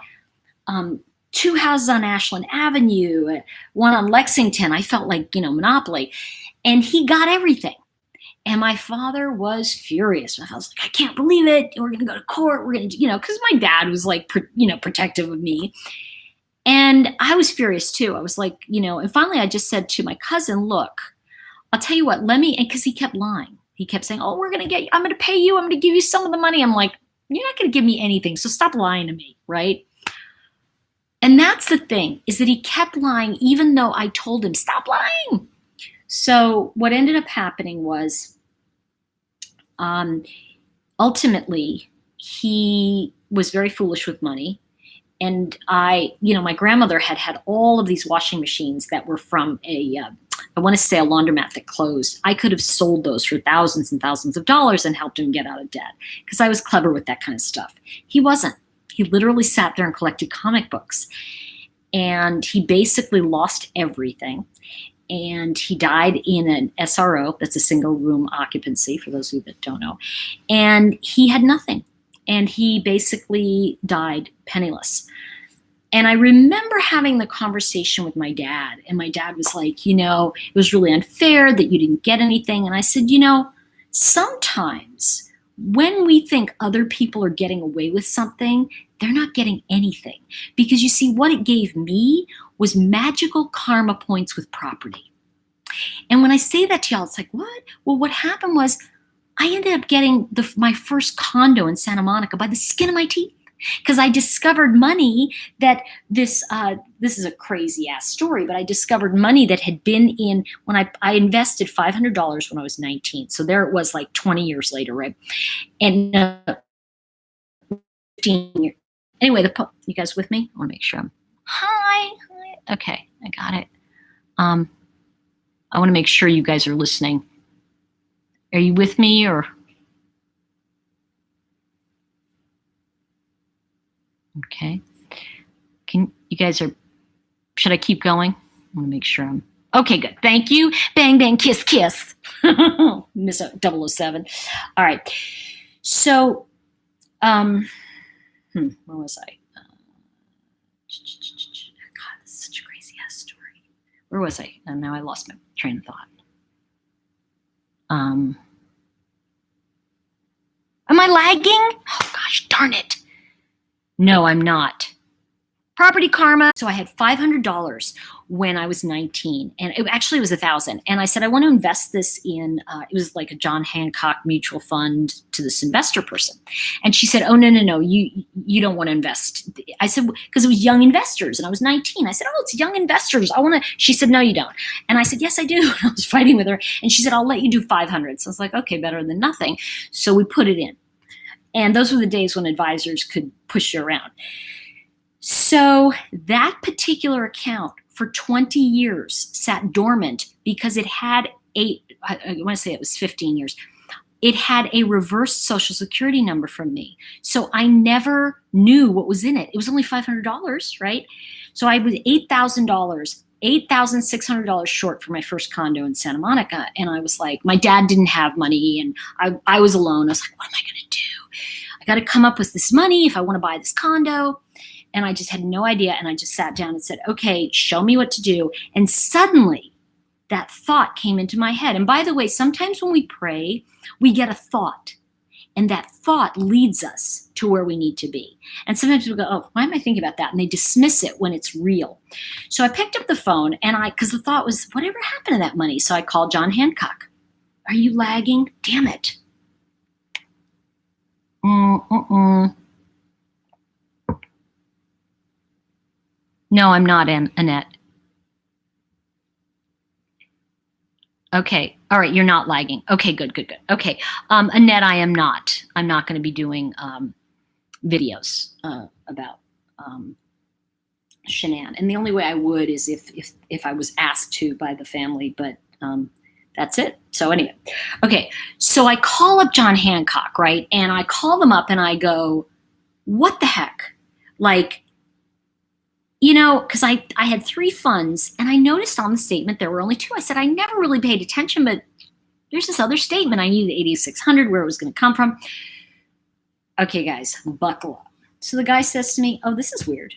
2 houses on Ashland Avenue, 1 on Lexington. I felt like, Monopoly. And he got everything. And my father was furious. My father was like, "I can't believe it. We're going to go to court. We're going to, because my dad was like, protective of me." And I was furious too. I was like, and finally I just said to my cousin, "Look, I'll tell you what, because he kept lying. He kept saying, "Oh, I'm going to pay you. I'm going to give you some of the money." I'm like, "You're not going to give me anything. So stop lying to me." Right. And that's the thing, is that he kept lying, even though I told him, "Stop lying." So what ended up happening was, ultimately, he was very foolish with money. And my grandmother had all of these washing machines that were from I want to say a laundromat that closed. I could have sold those for thousands and thousands of dollars and helped him get out of debt because I was clever with that kind of stuff. He wasn't. He literally sat there and collected comic books. And he basically lost everything. And he died in an SRO, that's a single room occupancy, for those of you that don't know. And he had nothing. And he basically died penniless. And I remember having the conversation with my dad. And my dad was like, "It was really unfair that you didn't get anything." And I said, sometimes when we think other people are getting away with something, they're not getting anything. Because you see, what it gave me was magical karma points with property. And when I say that to y'all, it's like, what? Well, what happened was I ended up getting my first condo in Santa Monica by the skin of my teeth. Because I discovered money that this is a crazy ass story, but I discovered money that had been in when I invested $500 when I was 19. So there it was, like 20 years later, right? And 15 years. Anyway, you guys with me? I want to make sure hi. Okay, I got it. I want to make sure you guys are listening. Are you with me or? Okay. Should I keep going? I want to make sure okay, good. Thank you. Bang, bang, kiss, kiss. Miss 007. All right. So, where was I? God, this is such a crazy ass story. Where was I? And now I lost my train of thought. Am I lagging? Oh gosh, darn it. No, I'm not. Property karma. So I had $500 when I was 19, and it actually was $1,000. And I said, I want to invest this in, it was like a John Hancock mutual fund to this investor person. And she said, oh, no, you don't want to invest. I said, because it was young investors, and I was 19. I said, oh, it's young investors. I want to, she said, no, you don't. And I said, yes, I do. And I was fighting with her. And she said, I'll let you do 500. So I was like, okay, better than nothing. So we put it in. And those were the days when advisors could push you around. So that particular account for 20 years sat dormant because it had I want to say it was 15 years. It had a reversed Social Security number from me. So I never knew what was in it. It was only $500, right? So I was $8,000, $8,600 short for my first condo in Santa Monica. And I was like, my dad didn't have money, and I was alone. I was like, what am I going to do? I got to come up with this money if I want to buy this condo. And I just had no idea. And I just sat down and said, okay, show me what to do. And suddenly that thought came into my head. And by the way, sometimes when we pray, we get a thought. And that thought leads us to where we need to be. And sometimes people go, oh, why am I thinking about that? And they dismiss it when it's real. So I picked up the phone, and because the thought was, whatever happened to that money? So I called John Hancock. Are you lagging? Damn it. No, I'm not, Annette. Okay. All right. You're not lagging. Okay, good. Okay. Annette, I am not. I'm not going to be doing videos about Shannan. And the only way I would is if I was asked to by the family, but that's it. So anyway. Okay. So I call up John Hancock, right? And I call them up and I go, what the heck? Like, you know, because I had 3 funds, and I noticed on the statement there were only 2. I said, I never really paid attention, but there's this other statement. I knew the 8,600, where it was going to come from. Okay, guys, buckle up. So the guy says to me, oh, this is weird.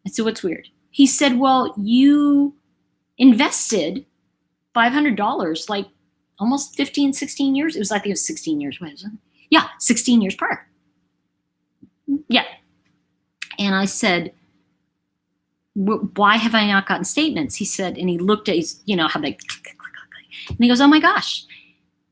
I said, what's weird? He said, well, you invested $500 like almost 15, 16 years. It was, I think it was 16 years. What is it? Yeah, 16 years prior. Yeah. And I said, why have I not gotten statements? He said, and he looked at his, you know, how they, and he goes, oh my gosh,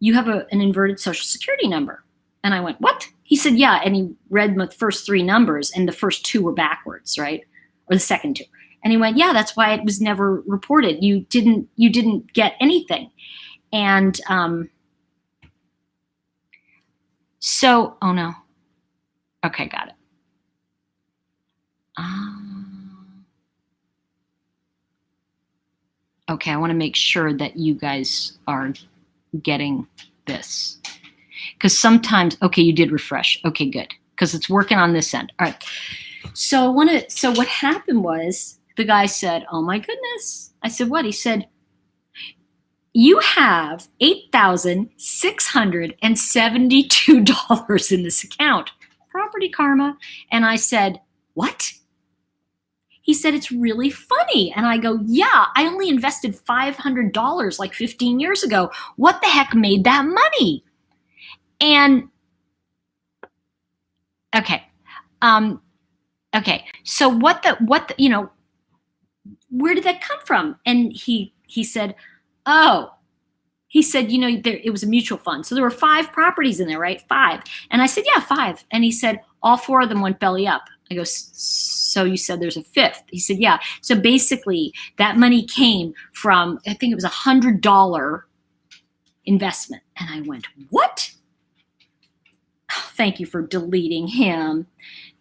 you have an inverted Social Security number. And I went, what? He said, yeah. And he read the first 3 numbers, and the first 2 were backwards, right? Or the second 2. And he went, yeah, that's why it was never reported. You didn't get anything. And so, oh no. Okay, got it. Okay, I want to make sure that you guys are getting this. Because sometimes, okay, you did refresh. Okay, good. Because it's working on this end. All right. So what happened was the guy said, oh my goodness. I said, what? He said, you have $8,672 in this account. Property karma. And I said, what? He said, it's really funny. And I go, yeah, I only invested $500 like 15 years ago. What the heck made that money? And, okay. Okay. So what the, you know, where did that come from? And he said, oh, he said, you know, it was a mutual fund. So there were 5 properties in there, right? 5. And I said, yeah, 5. And he said, all 4 of them went belly up. I go, so you said there's a 5th? He said, yeah. So basically that money came from, I think it was $100 investment. And I went, what? Oh, thank you for deleting him.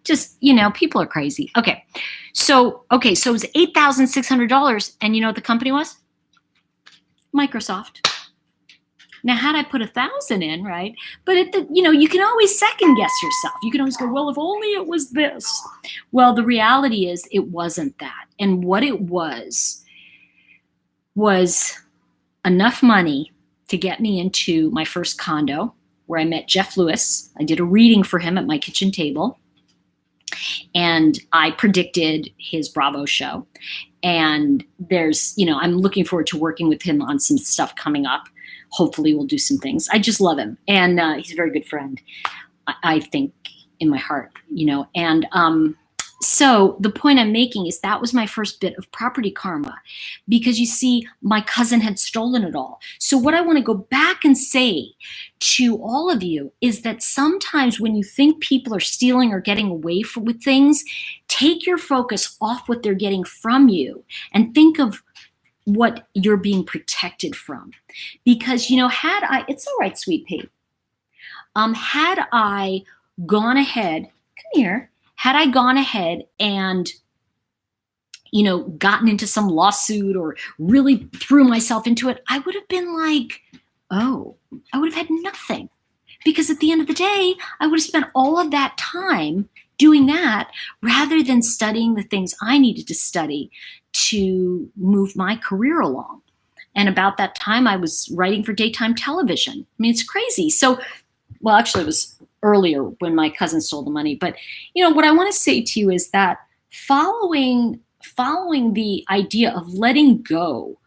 Just, you know, people are crazy. Okay. So it was $8,600. And you know what the company was? Microsoft. Now, had I put 1,000 in, right? But you can always second guess yourself. You can always go, well, if only it was this. Well, the reality is it wasn't that. And what it was enough money to get me into my first condo, where I met Jeff Lewis. I did a reading for him at my kitchen table. And I predicted his Bravo show. And there's, I'm looking forward to working with him on some stuff coming up. Hopefully we'll do some things. I just love him. And he's a very good friend, I think, in my heart, And so the point I'm making is that was my first bit of property karma, because you see, my cousin had stolen it all. So what I want to go back and say to all of you is that sometimes when you think people are stealing or getting away with things, take your focus off what they're getting from you and think of what you're being protected from. Because, it's all right, sweet pea. Had I gone ahead, come here, had I gone ahead and, gotten into some lawsuit or really threw myself into it, I would have been like, oh, I would have had nothing. Because at the end of the day, I would have spent all of that time doing that rather than studying the things I needed to study to move my career along. And about that time, I was writing for daytime television. I mean, it's crazy. So, well, actually, it was earlier when my cousin stole the money. But, what I want to say to you is that following the idea of letting go,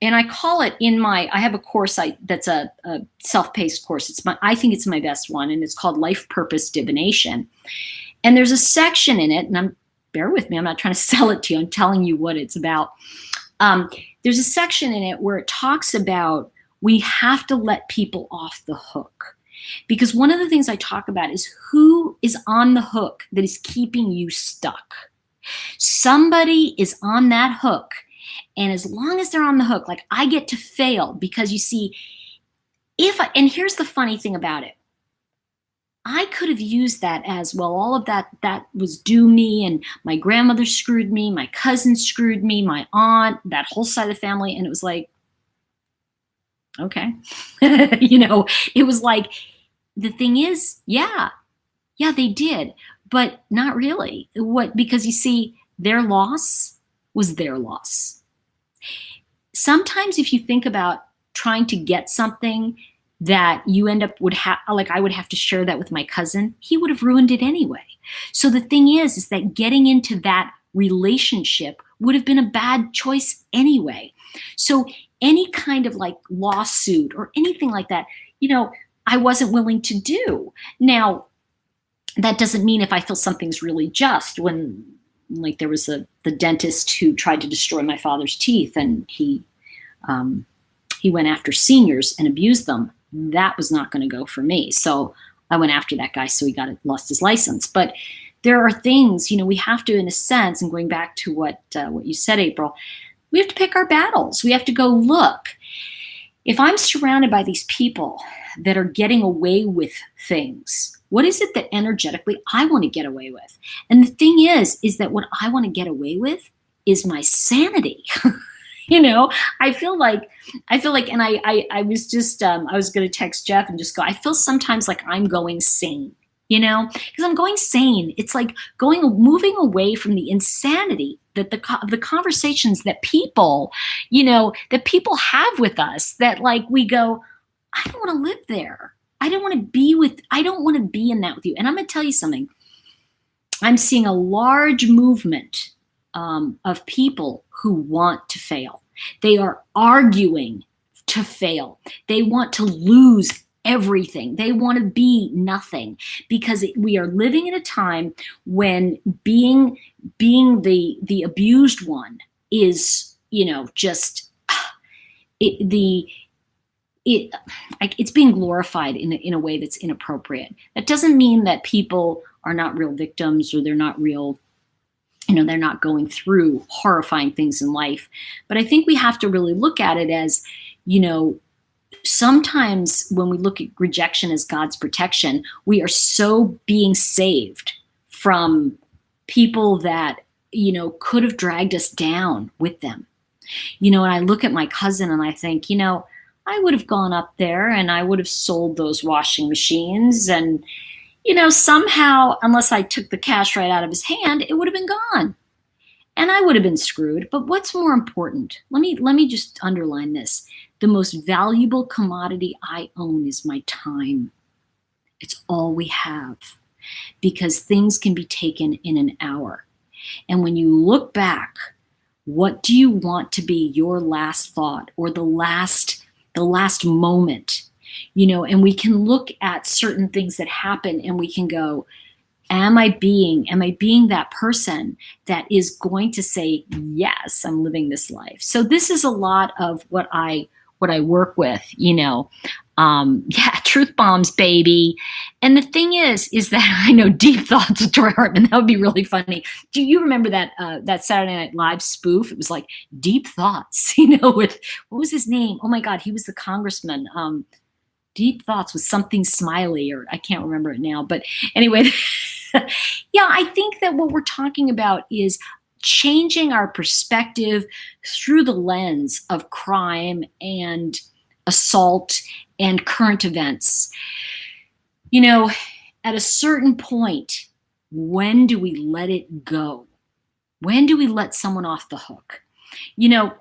and I call it I have a course that's a self-paced course. I think it's my best one, and it's called Life Purpose Divination. And there's a section in it, and bear with me, I'm not trying to sell it to you, I'm telling you what it's about. There's a section in it where it talks about we have to let people off the hook. Because one of the things I talk about is who is on the hook that is keeping you stuck. Somebody is on that hook. And as long as they're on the hook, like I get to fail because you see, and here's the funny thing about it. I could have used that as, well, all of that was due me, and my grandmother screwed me, my cousin screwed me, my aunt, that whole side of the family. And it was like, okay. It was like, the thing is, yeah, they did, but not really. Because you see, their loss was their loss. Sometimes if you think about trying to get something that you end up I would have to share that with my cousin, he would have ruined it anyway. So the thing is that getting into that relationship would have been a bad choice anyway. So any kind of like lawsuit or anything like that, I wasn't willing to do. Now, that doesn't mean if I feel something's really just. When, like, there was the dentist who tried to destroy my father's teeth, and he went after seniors and abused them. That was not going to go for me. So I went after that guy, so he lost his license. But there are things, we have to, in a sense, and going back to what you said, April, we have to pick our battles. We have to go, look, if I'm surrounded by these people that are getting away with things, what is it that energetically I want to get away with? And the thing is that what I want to get away with is my sanity. I feel like, and I was just, I was going to text Jeff and just go, I feel sometimes like I'm going sane, because I'm going sane. It's like moving away from the insanity that the conversations that people, that people have with us, that like we go, I don't want to live there. I don't want to be in that with you. And I'm going to tell you something. I'm seeing a large movement of people who want to fail. They are arguing to fail. They want to lose everything. They want to be nothing, because we are living in a time when being the abused one is, just it's being glorified in a way that's inappropriate. That doesn't mean that people are not real victims, or they're not real, they're not going through horrifying things in life. But I think we have to really look at it as, sometimes when we look at rejection as God's protection, we are so being saved from people that, could have dragged us down with them. And I look at my cousin and I think, I would have gone up there and I would have sold those washing machines, and, somehow, unless I took the cash right out of his hand, it would have been gone. And I would have been screwed. But what's more important? Let me just underline this. The most valuable commodity I own is my time. It's all we have. because things can be taken in an hour. And when you look back, what do you want to be your last thought or the last moment? And we can look at certain things that happen and we can go, am I being that person that is going to say, yes, I'm living this life? So this is a lot of what I work with, truth bombs, baby. And the thing is that I know deep thoughts with Tori Hartman. That would be really funny. Do you remember that Saturday Night Live spoof? It was like deep thoughts, with, what was his name? Oh my God, he was the congressman. Deep thoughts with something Smiley, or I can't remember it now. But anyway, yeah, I think that what we're talking about is changing our perspective through the lens of crime and assault and current events. At a certain point, when do we let it go? When do we let someone off the hook? It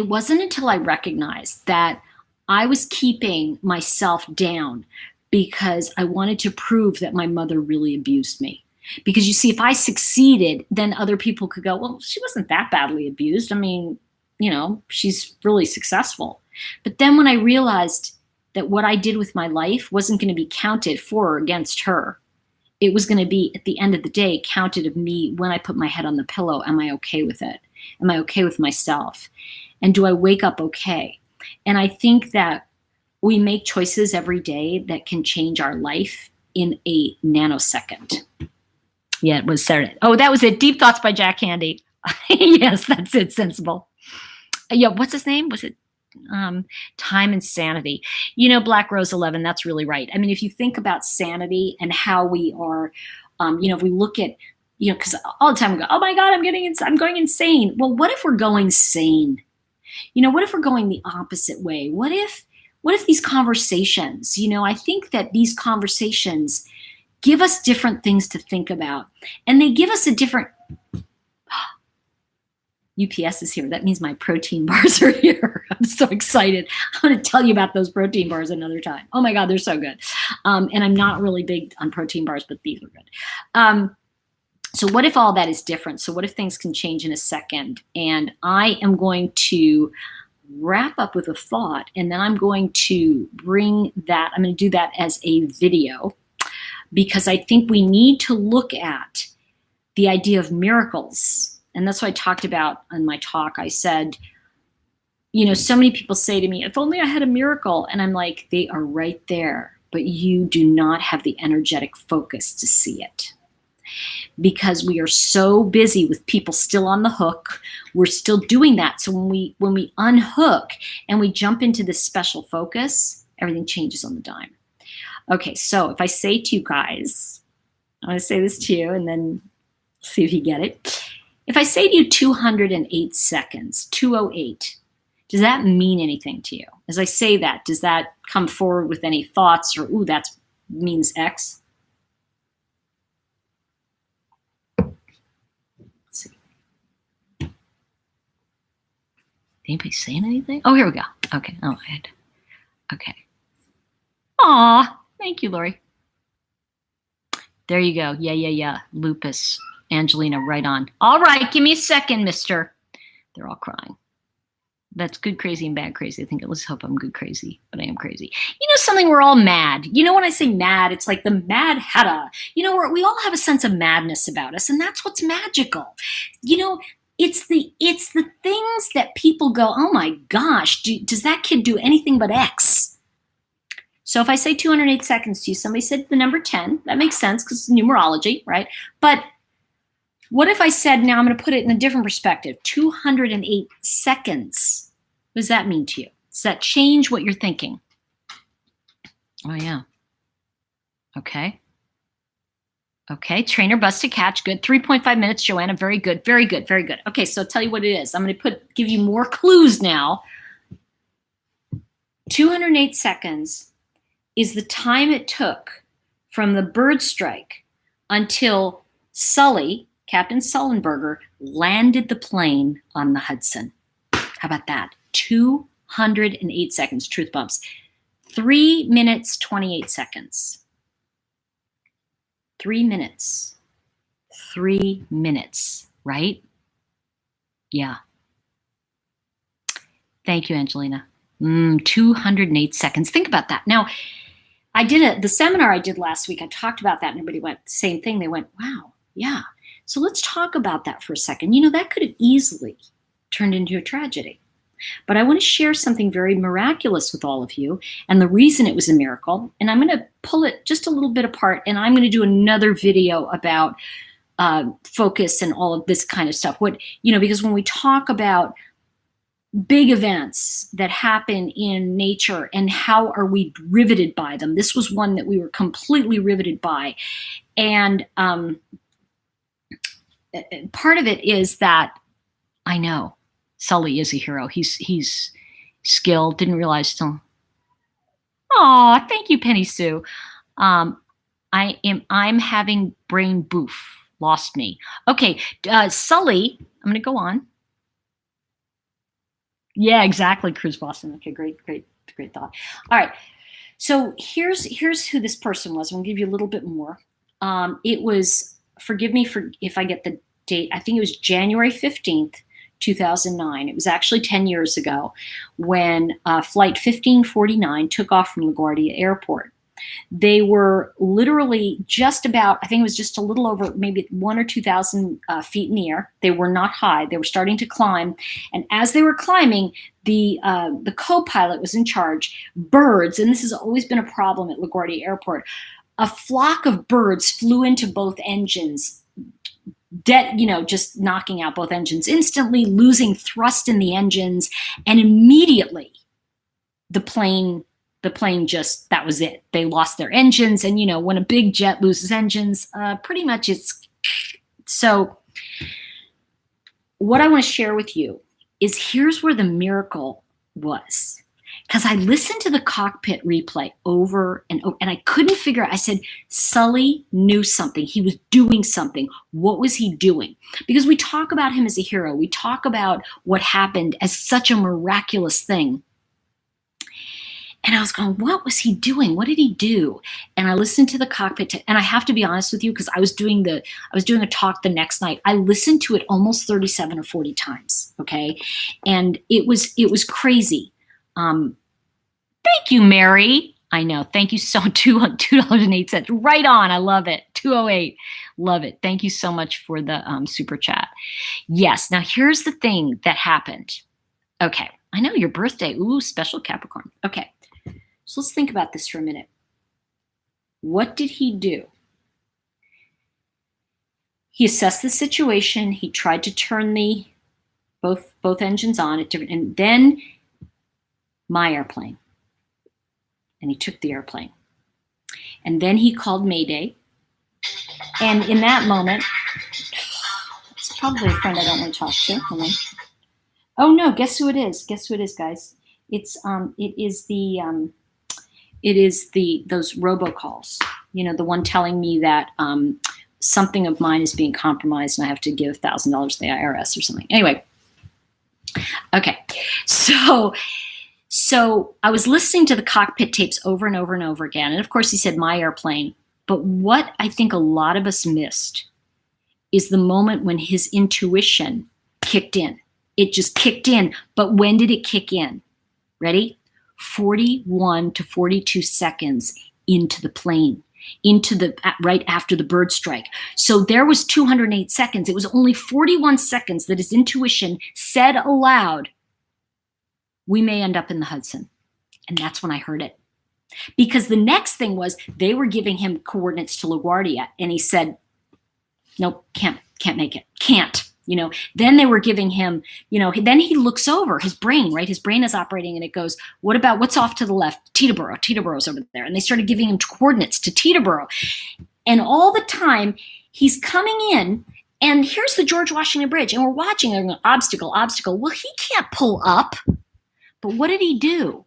wasn't until I recognized that I was keeping myself down because I wanted to prove that my mother really abused me. Because you see, if I succeeded, then other people could go, well, she wasn't that badly abused. I mean, she's really successful. But then when I realized that what I did with my life wasn't going to be counted for or against her, it was going to be, at the end of the day, counted of me when I put my head on the pillow. Am I okay with it? Am I okay with myself? And do I wake up okay? And I think that we make choices every day that can change our life in a nanosecond. Yeah, it was Saturday. Oh, that was it. Deep Thoughts by Jack Handy. Yes, that's it. Sensible. Yeah, what's his name? Was it Time and Sanity? Black Rose 11, that's really right. I mean, if you think about sanity and how we are, if we look at, because all the time we go, oh my God, I'm going insane. Well, what if we're going sane? What if we're going the opposite way? What if these conversations, I think that these conversations give us different things to think about, and they give us a different, UPS is here. That means my protein bars are here. I'm so excited. I'm going to tell you about those protein bars another time. Oh my God, they're so good. And I'm not really big on protein bars, but these are good. So what if all that is different? So what if things can change in a second? And I am going to wrap up with a thought, and then I'm going to I'm going to do that as a video, because I think we need to look at the idea of miracles. And that's what I talked about in my talk. I said, so many people say to me, if only I had a miracle. And I'm like, they are right there, but you do not have the energetic focus to see it. Because we are so busy with people still on the hook, we're still doing that. So when we unhook and we jump into this special focus, everything changes on the dime. Okay, so if I say to you guys, I'm going to say this to you and then see if you get it. If I say to you 208 seconds, 208, does that mean anything to you? As I say that, does that come forward with any thoughts or, ooh, that means X? Anybody saying anything? Oh, here we go. Okay. Oh, I had. Okay. Aw, thank you, Lori. There you go. Yeah. Lupus. Angelina, right on. All right, give me a second, mister. They're all crying. That's good crazy and bad crazy. I think, let's hope I'm good crazy, but I am crazy. Something, we're all mad. When I say mad, it's like the Mad Hatter. We all have a sense of madness about us, and that's what's magical. It's the things that people go, oh my gosh, does that kid do anything but X? So if I say 208 seconds to you, somebody said the number 10. That makes sense because it's numerology, right? But what if I said, now I'm going to put it in a different perspective, 208 seconds? What does that mean to you? Does that change what you're thinking? Oh, yeah. Okay, trainer bus to catch. Good. 3.5 minutes, Joanna. Very good. Okay, so I'll tell you what it is. I'm going to give you more clues now. 208 seconds is the time it took from the bird strike until Sully, Captain Sullenberger, landed the plane on the Hudson. How about that? 208 seconds, truth bumps. 3 minutes, 28 seconds. 3 minutes. 3 minutes, right? Yeah. Thank you, Angelina. 208 seconds. Think about that. Now, the seminar I did last week, I talked about that and everybody went, same thing. They went, wow, yeah. So let's talk about that for a second. That could have easily turned into a tragedy. But I want to share something very miraculous with all of you and the reason it was a miracle. And I'm going to pull it just a little bit apart, and I'm going to do another video about focus and all of this kind of stuff. Because when we talk about big events that happen in nature and how are we riveted by them, this was one that we were completely riveted by. And part of it is that I know Sully is a hero. He's skilled. Didn't realize till. Oh, thank you, Penny Sue. I'm having brain boof. Lost me. Okay, Sully. I'm going to go on. Yeah, exactly, Cruz Boston. Okay, great thought. All right, so here's who this person was. I'm going to give you a little bit more. It was. Forgive me if I get the date. I think it was January 15th. 2009. It was actually 10 years ago when Flight 1549 took off from LaGuardia Airport. They were literally just about, I think it was just a little over maybe 1,000 or 2,000 feet in the air. They were not high. They were starting to climb. And as they were climbing, the co-pilot was in charge. Birds, and this has always been a problem at LaGuardia Airport, a flock of birds flew into both engines, just knocking out both engines instantly, losing thrust in the engines, and immediately the plane just, that was it. They lost their engines, and when a big jet loses engines, pretty much it's. So what I want to share with you is here's where the miracle was. Because I listened to the cockpit replay over and over, and I couldn't figure out. I said, Sully knew something. He was doing something. What was he doing? Because we talk about him as a hero. We talk about what happened as such a miraculous thing. And I was going, what was he doing? What did he do? And I listened to the cockpit, and I have to be honest with you, because I was doing a talk the next night. I listened to it almost 37 or 40 times. Okay. And it was crazy. Thank you, Mary. I know. Thank you so much. $2.08. Right on. I love it. 208. Love it. Thank you so much for the super chat. Yes. Now here's the thing that happened. Okay. I know your birthday. Ooh, special Capricorn. Okay. So let's think about this for a minute. What did he do? He assessed the situation. He tried to turn both engines on at different, and then my airplane. And he took the airplane. And then he called Mayday. And in that moment, it's probably a friend I don't want to talk to. Hold on. Oh no, guess who it is? Guess who it is, guys? It is those robocalls. The one telling me that something of mine is being compromised and I have to give $1,000 to the IRS or something. Anyway. Okay. So I was listening to the cockpit tapes over and over and over again. And of course he said my airplane. But what I think a lot of us missed is the moment when his intuition kicked in. It just kicked in. But when did it kick in? Ready? 41 to 42 seconds into the plane, right after the bird strike. So there was 208 seconds. It was only 41 seconds that his intuition said aloud, we may end up in the Hudson. And that's when I heard it. Because the next thing was they were giving him coordinates to LaGuardia. And he said, nope, can't make it. Can't. Then they were giving him, then he looks over his brain, right? His brain is operating and it goes, what's off to the left? Teterboro. Teterboro's over there. And they started giving him coordinates to Teterboro. And all the time he's coming in, and here's the George Washington Bridge. And we're watching an obstacle. Well, he can't pull up. But what did he do?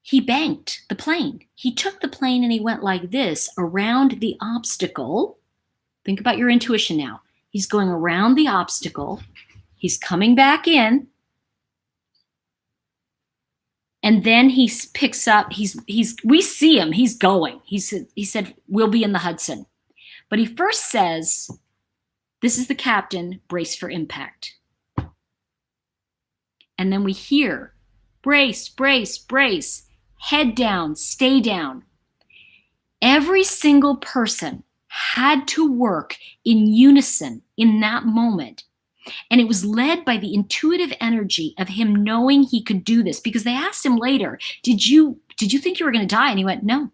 He banked the plane. He took the plane and he went like this around the obstacle. Think about your intuition now. He's going around the obstacle. He's coming back in. And then he picks up, we see him, he's going. He said, we'll be in the Hudson. But he first says, this is the captain, brace for impact. And then we hear, brace, brace, brace, head down, stay down. Every single person had to work in unison in that moment. And it was led by the intuitive energy of him knowing he could do this, because they asked him later, did you think you were going to die? And he went, no,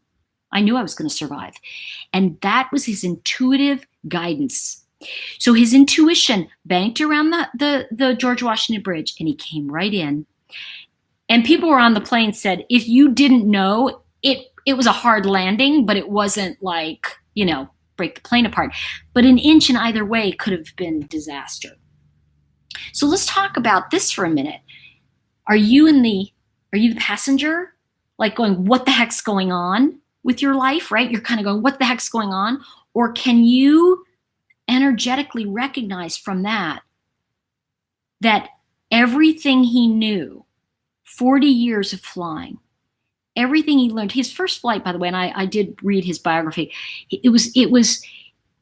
I knew I was going to survive. And that was his intuitive guidance. So his intuition banked around the George Washington Bridge, and he came right in. And people were on the plane said, if you didn't know, it was a hard landing, but it wasn't like, break the plane apart. But an inch in either way could have been disaster. So let's talk about this for a minute. Are you the passenger? Like going, what the heck's going on with your life, right? You're kind of going, what the heck's going on? Or can you energetically recognize from that everything he knew, 40 years of flying, everything he learned, his first flight, by the way, and I did read his biography, it was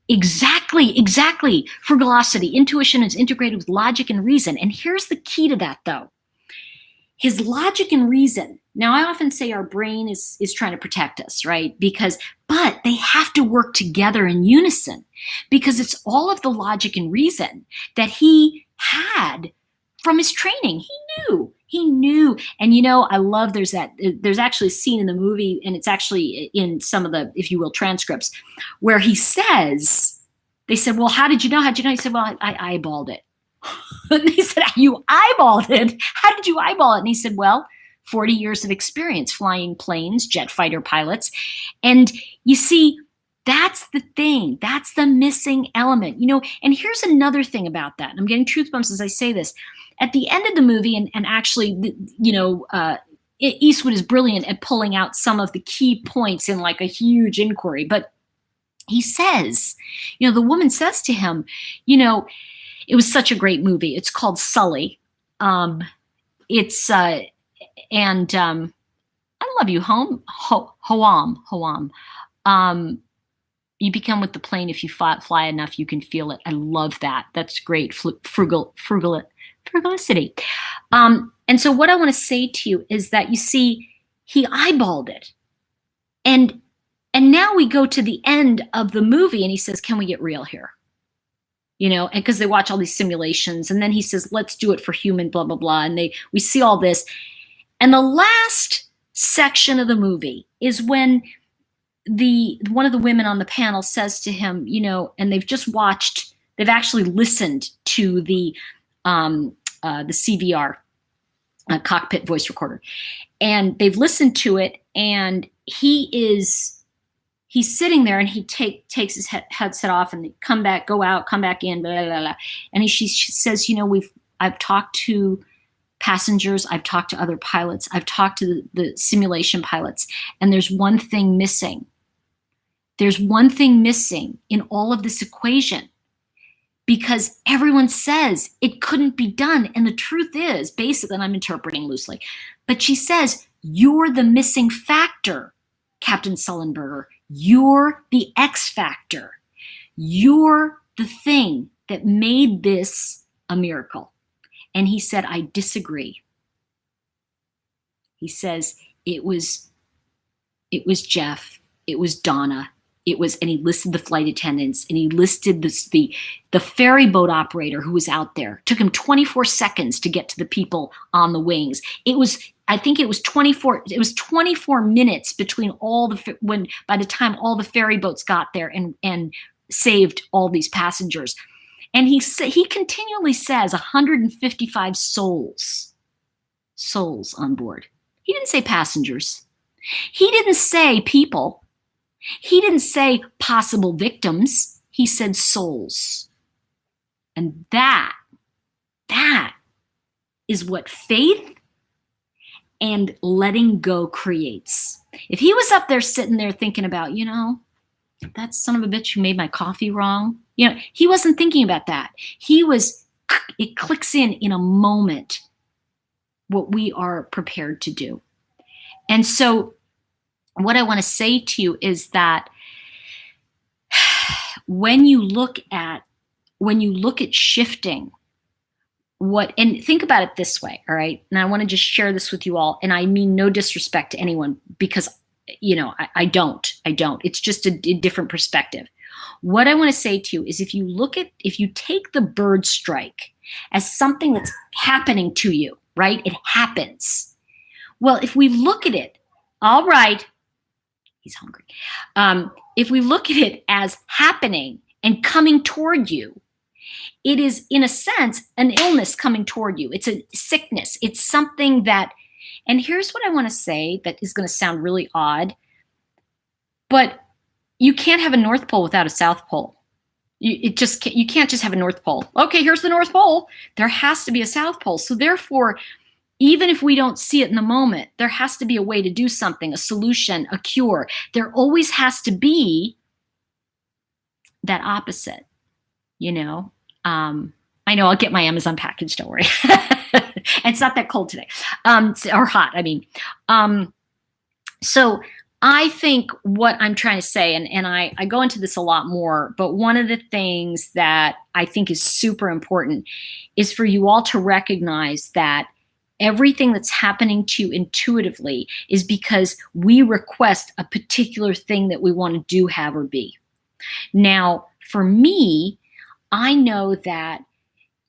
exactly frugilosity. Intuition is integrated with logic and reason. And here's the key to that, though. His logic and reason. Now, I often say our brain is trying to protect us, right? But they have to work together in unison, because it's all of the logic and reason that he had from his training. He knew. And I love there's actually a scene in the movie, and it's actually in some of the, if you will, transcripts, where he says, they said, well, how did you know? He said, well, I eyeballed it. And they said, you eyeballed it? How did you eyeball it? And he said, well, 40 years of experience flying planes, jet fighter pilots. And you see, that's the thing. That's the missing element. And here's another thing about that. And I'm getting truth bumps as I say this. At the end of the movie, and actually, Eastwood is brilliant at pulling out some of the key points in like a huge inquiry. But he says, the woman says to him, it was such a great movie. It's called Sully. I love you, Hoam. You become with the plane. If you fly enough, you can feel it. I love that. That's great. Frugility. And so what I want to say to you is that, you see, he eyeballed it. And now we go to the end of the movie, and he says, can we get real here? And because they watch all these simulations, and then he says, let's do it for human, blah, blah, blah. And we see all this. And the last section of the movie is when one of the women on the panel says to him, and they've actually listened to the CVR, cockpit voice recorder, and they've listened to it, and he's sitting there, and he takes his headset off, and they come back, go out, come back in, blah, blah, blah. And she says, I've talked to passengers, I've talked to other pilots, I've talked to the simulation pilots, and there's one thing missing. There's one thing missing in all of this equation, because everyone says it couldn't be done. And the truth is, basically, and I'm interpreting loosely, but she says, you're the missing factor, Captain Sullenberger. You're the X factor. You're the thing that made this a miracle. And he said, I disagree. He says, it was Jeff, it was Donna, and he listed the flight attendants, and he listed the ferry boat operator who was out there. It took him 24 seconds to get to the people on the wings. I think it was 24 minutes between by the time all the ferry boats got there and saved all these passengers. And he continually says 155 souls on board. He didn't say passengers. He didn't say people. He didn't say possible victims. He said souls. And that is what faith and letting go creates. If he was up there sitting there thinking about, that son of a bitch who made my coffee wrong, he wasn't thinking about that. It clicks in a moment what we are prepared to do. And so what I want to say to you is that when you look at shifting, and think about it this way, all right? And I want to just share this with you all, and I mean no disrespect to anyone, because I don't. It's just a different perspective. What I want to say to you is, if you take the bird strike as something that's happening to you, right? It happens. Well, if we look at it, all right, he's hungry. If we look at it as happening and coming toward you, it is, in a sense, an illness coming toward you. It's a sickness. It's something that, and here's what I want to say that is going to sound really odd, but you can't have a North Pole without a South Pole. You can't just have a North Pole. Okay, here's the North Pole. There has to be a South Pole. So therefore, even if we don't see it in the moment, there has to be a way to do something, a solution, a cure. There always has to be that opposite, I know I'll get my Amazon package, don't worry. It's not that cold today, or hot, I mean. So I think what I'm trying to say, and I go into this a lot more, but one of the things that I think is super important is for you all to recognize that everything that's happening to you intuitively is because we request a particular thing that we want to do, have, or be. Now, for me, I know that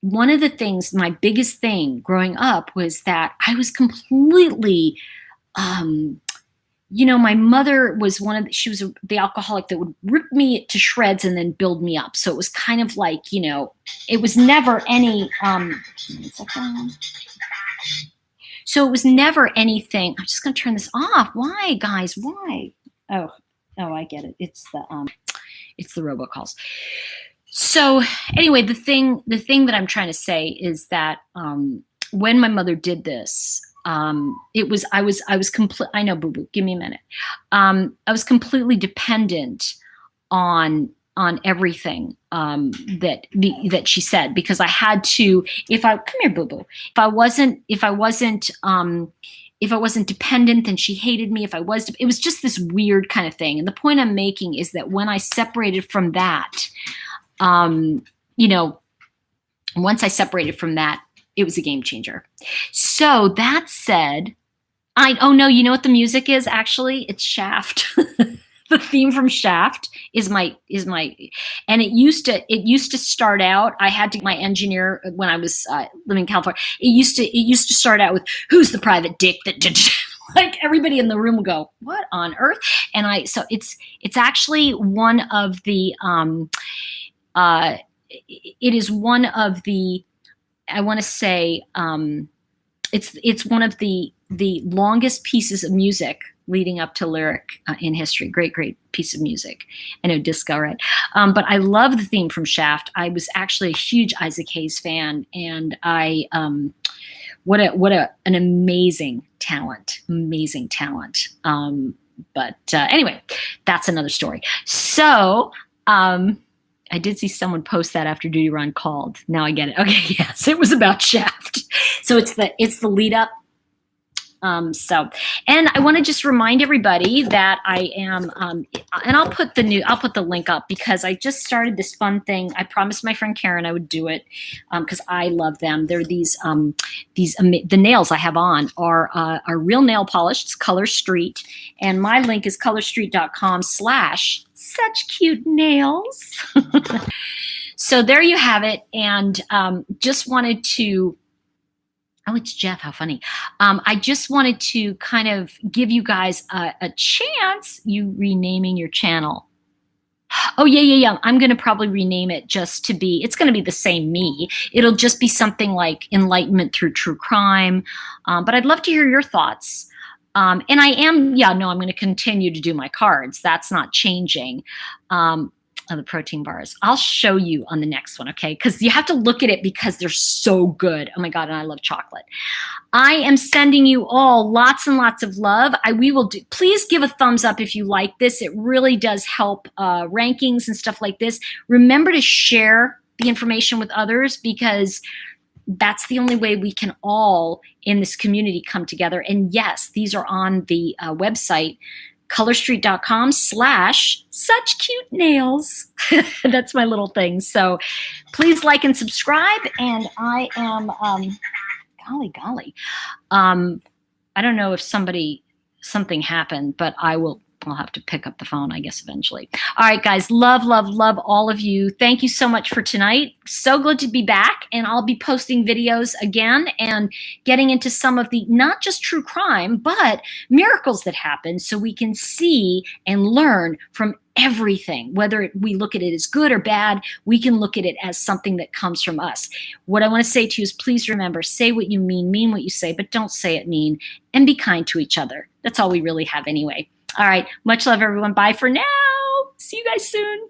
one of the things, my biggest thing growing up, was that I was completely, my mother was she was the alcoholic that would rip me to shreds and then build me up. So it was kind of like, it was never any, so it was never anything. I'm just going to turn this off. Why, guys? Why? Oh, I get it. It's the robocalls. So anyway, the thing that I'm trying to say is that when my mother did this, I was complete. I know, boo boo. Give me a minute. I was completely dependent on everything that she said, because I had to. Come here, boo boo. If I wasn't dependent, then she hated me. It was just this weird kind of thing. And the point I'm making is that when I separated from that, once I separated from that, it was a game changer. So that said, oh no, you know what the music is? Actually, it's Shaft. The theme from Shaft is my, and it used to start out. I had to, my engineer, when I was living in California, it used to start out with, "Who's the private dick that did," like everybody in the room would go, "What on earth?" And so it's actually one of the, it is one of the, I want to say, it's one of the longest pieces of music leading up to Lyric in history. Great piece of music. I know disco, right? But I love the theme from Shaft. I was actually a huge Isaac Hayes fan, and what an amazing talent. But anyway, that's another story. So I did see someone post that After Duty Run called. Now I get it. Okay, yes, it was about Shaft. So it's the lead up. And I want to just remind everybody that I am, and I'll put the link up, because I just started this fun thing. I promised my friend Karen I would do it, because I love them. They're the nails I have on are real nail polish. It's Color Street, and my link is colorstreet.com/such cute nails. So there you have it. And just wanted to, oh, it's Jeff. How funny. I just wanted to kind of give you guys a chance. You renaming your channel. Oh, yeah. I'm going to probably rename it just to be, it's going to be the same me. It'll just be something like Enlightenment Through True Crime. But I'd love to hear your thoughts. And I'm going to continue to do my cards. That's not changing. The protein bars. I'll show you on the next one, okay? Because you have to look at it because they're so good. Oh my God, and I love chocolate. I am sending you all lots and lots of love. Please give a thumbs up if you like this. It really does help rankings and stuff like this. Remember to share the information with others, because that's the only way we can all in this community come together. And yes, these are on the website, colorstreet.com/such cute nails. That's my little thing. So please like and subscribe. And I am, golly. I don't know if something happened, but I'll have to pick up the phone, I guess, eventually. All right, guys, love all of you. Thank you so much for tonight. So good to be back, and I'll be posting videos again and getting into some of the, not just true crime, but miracles that happen so we can see and learn from everything. Whether we look at it as good or bad, we can look at it as something that comes from us. What I want to say to you is, please remember, say what you mean what you say, but don't say it mean, and be kind to each other. That's all we really have anyway. All right. Much love, everyone. Bye for now. See you guys soon.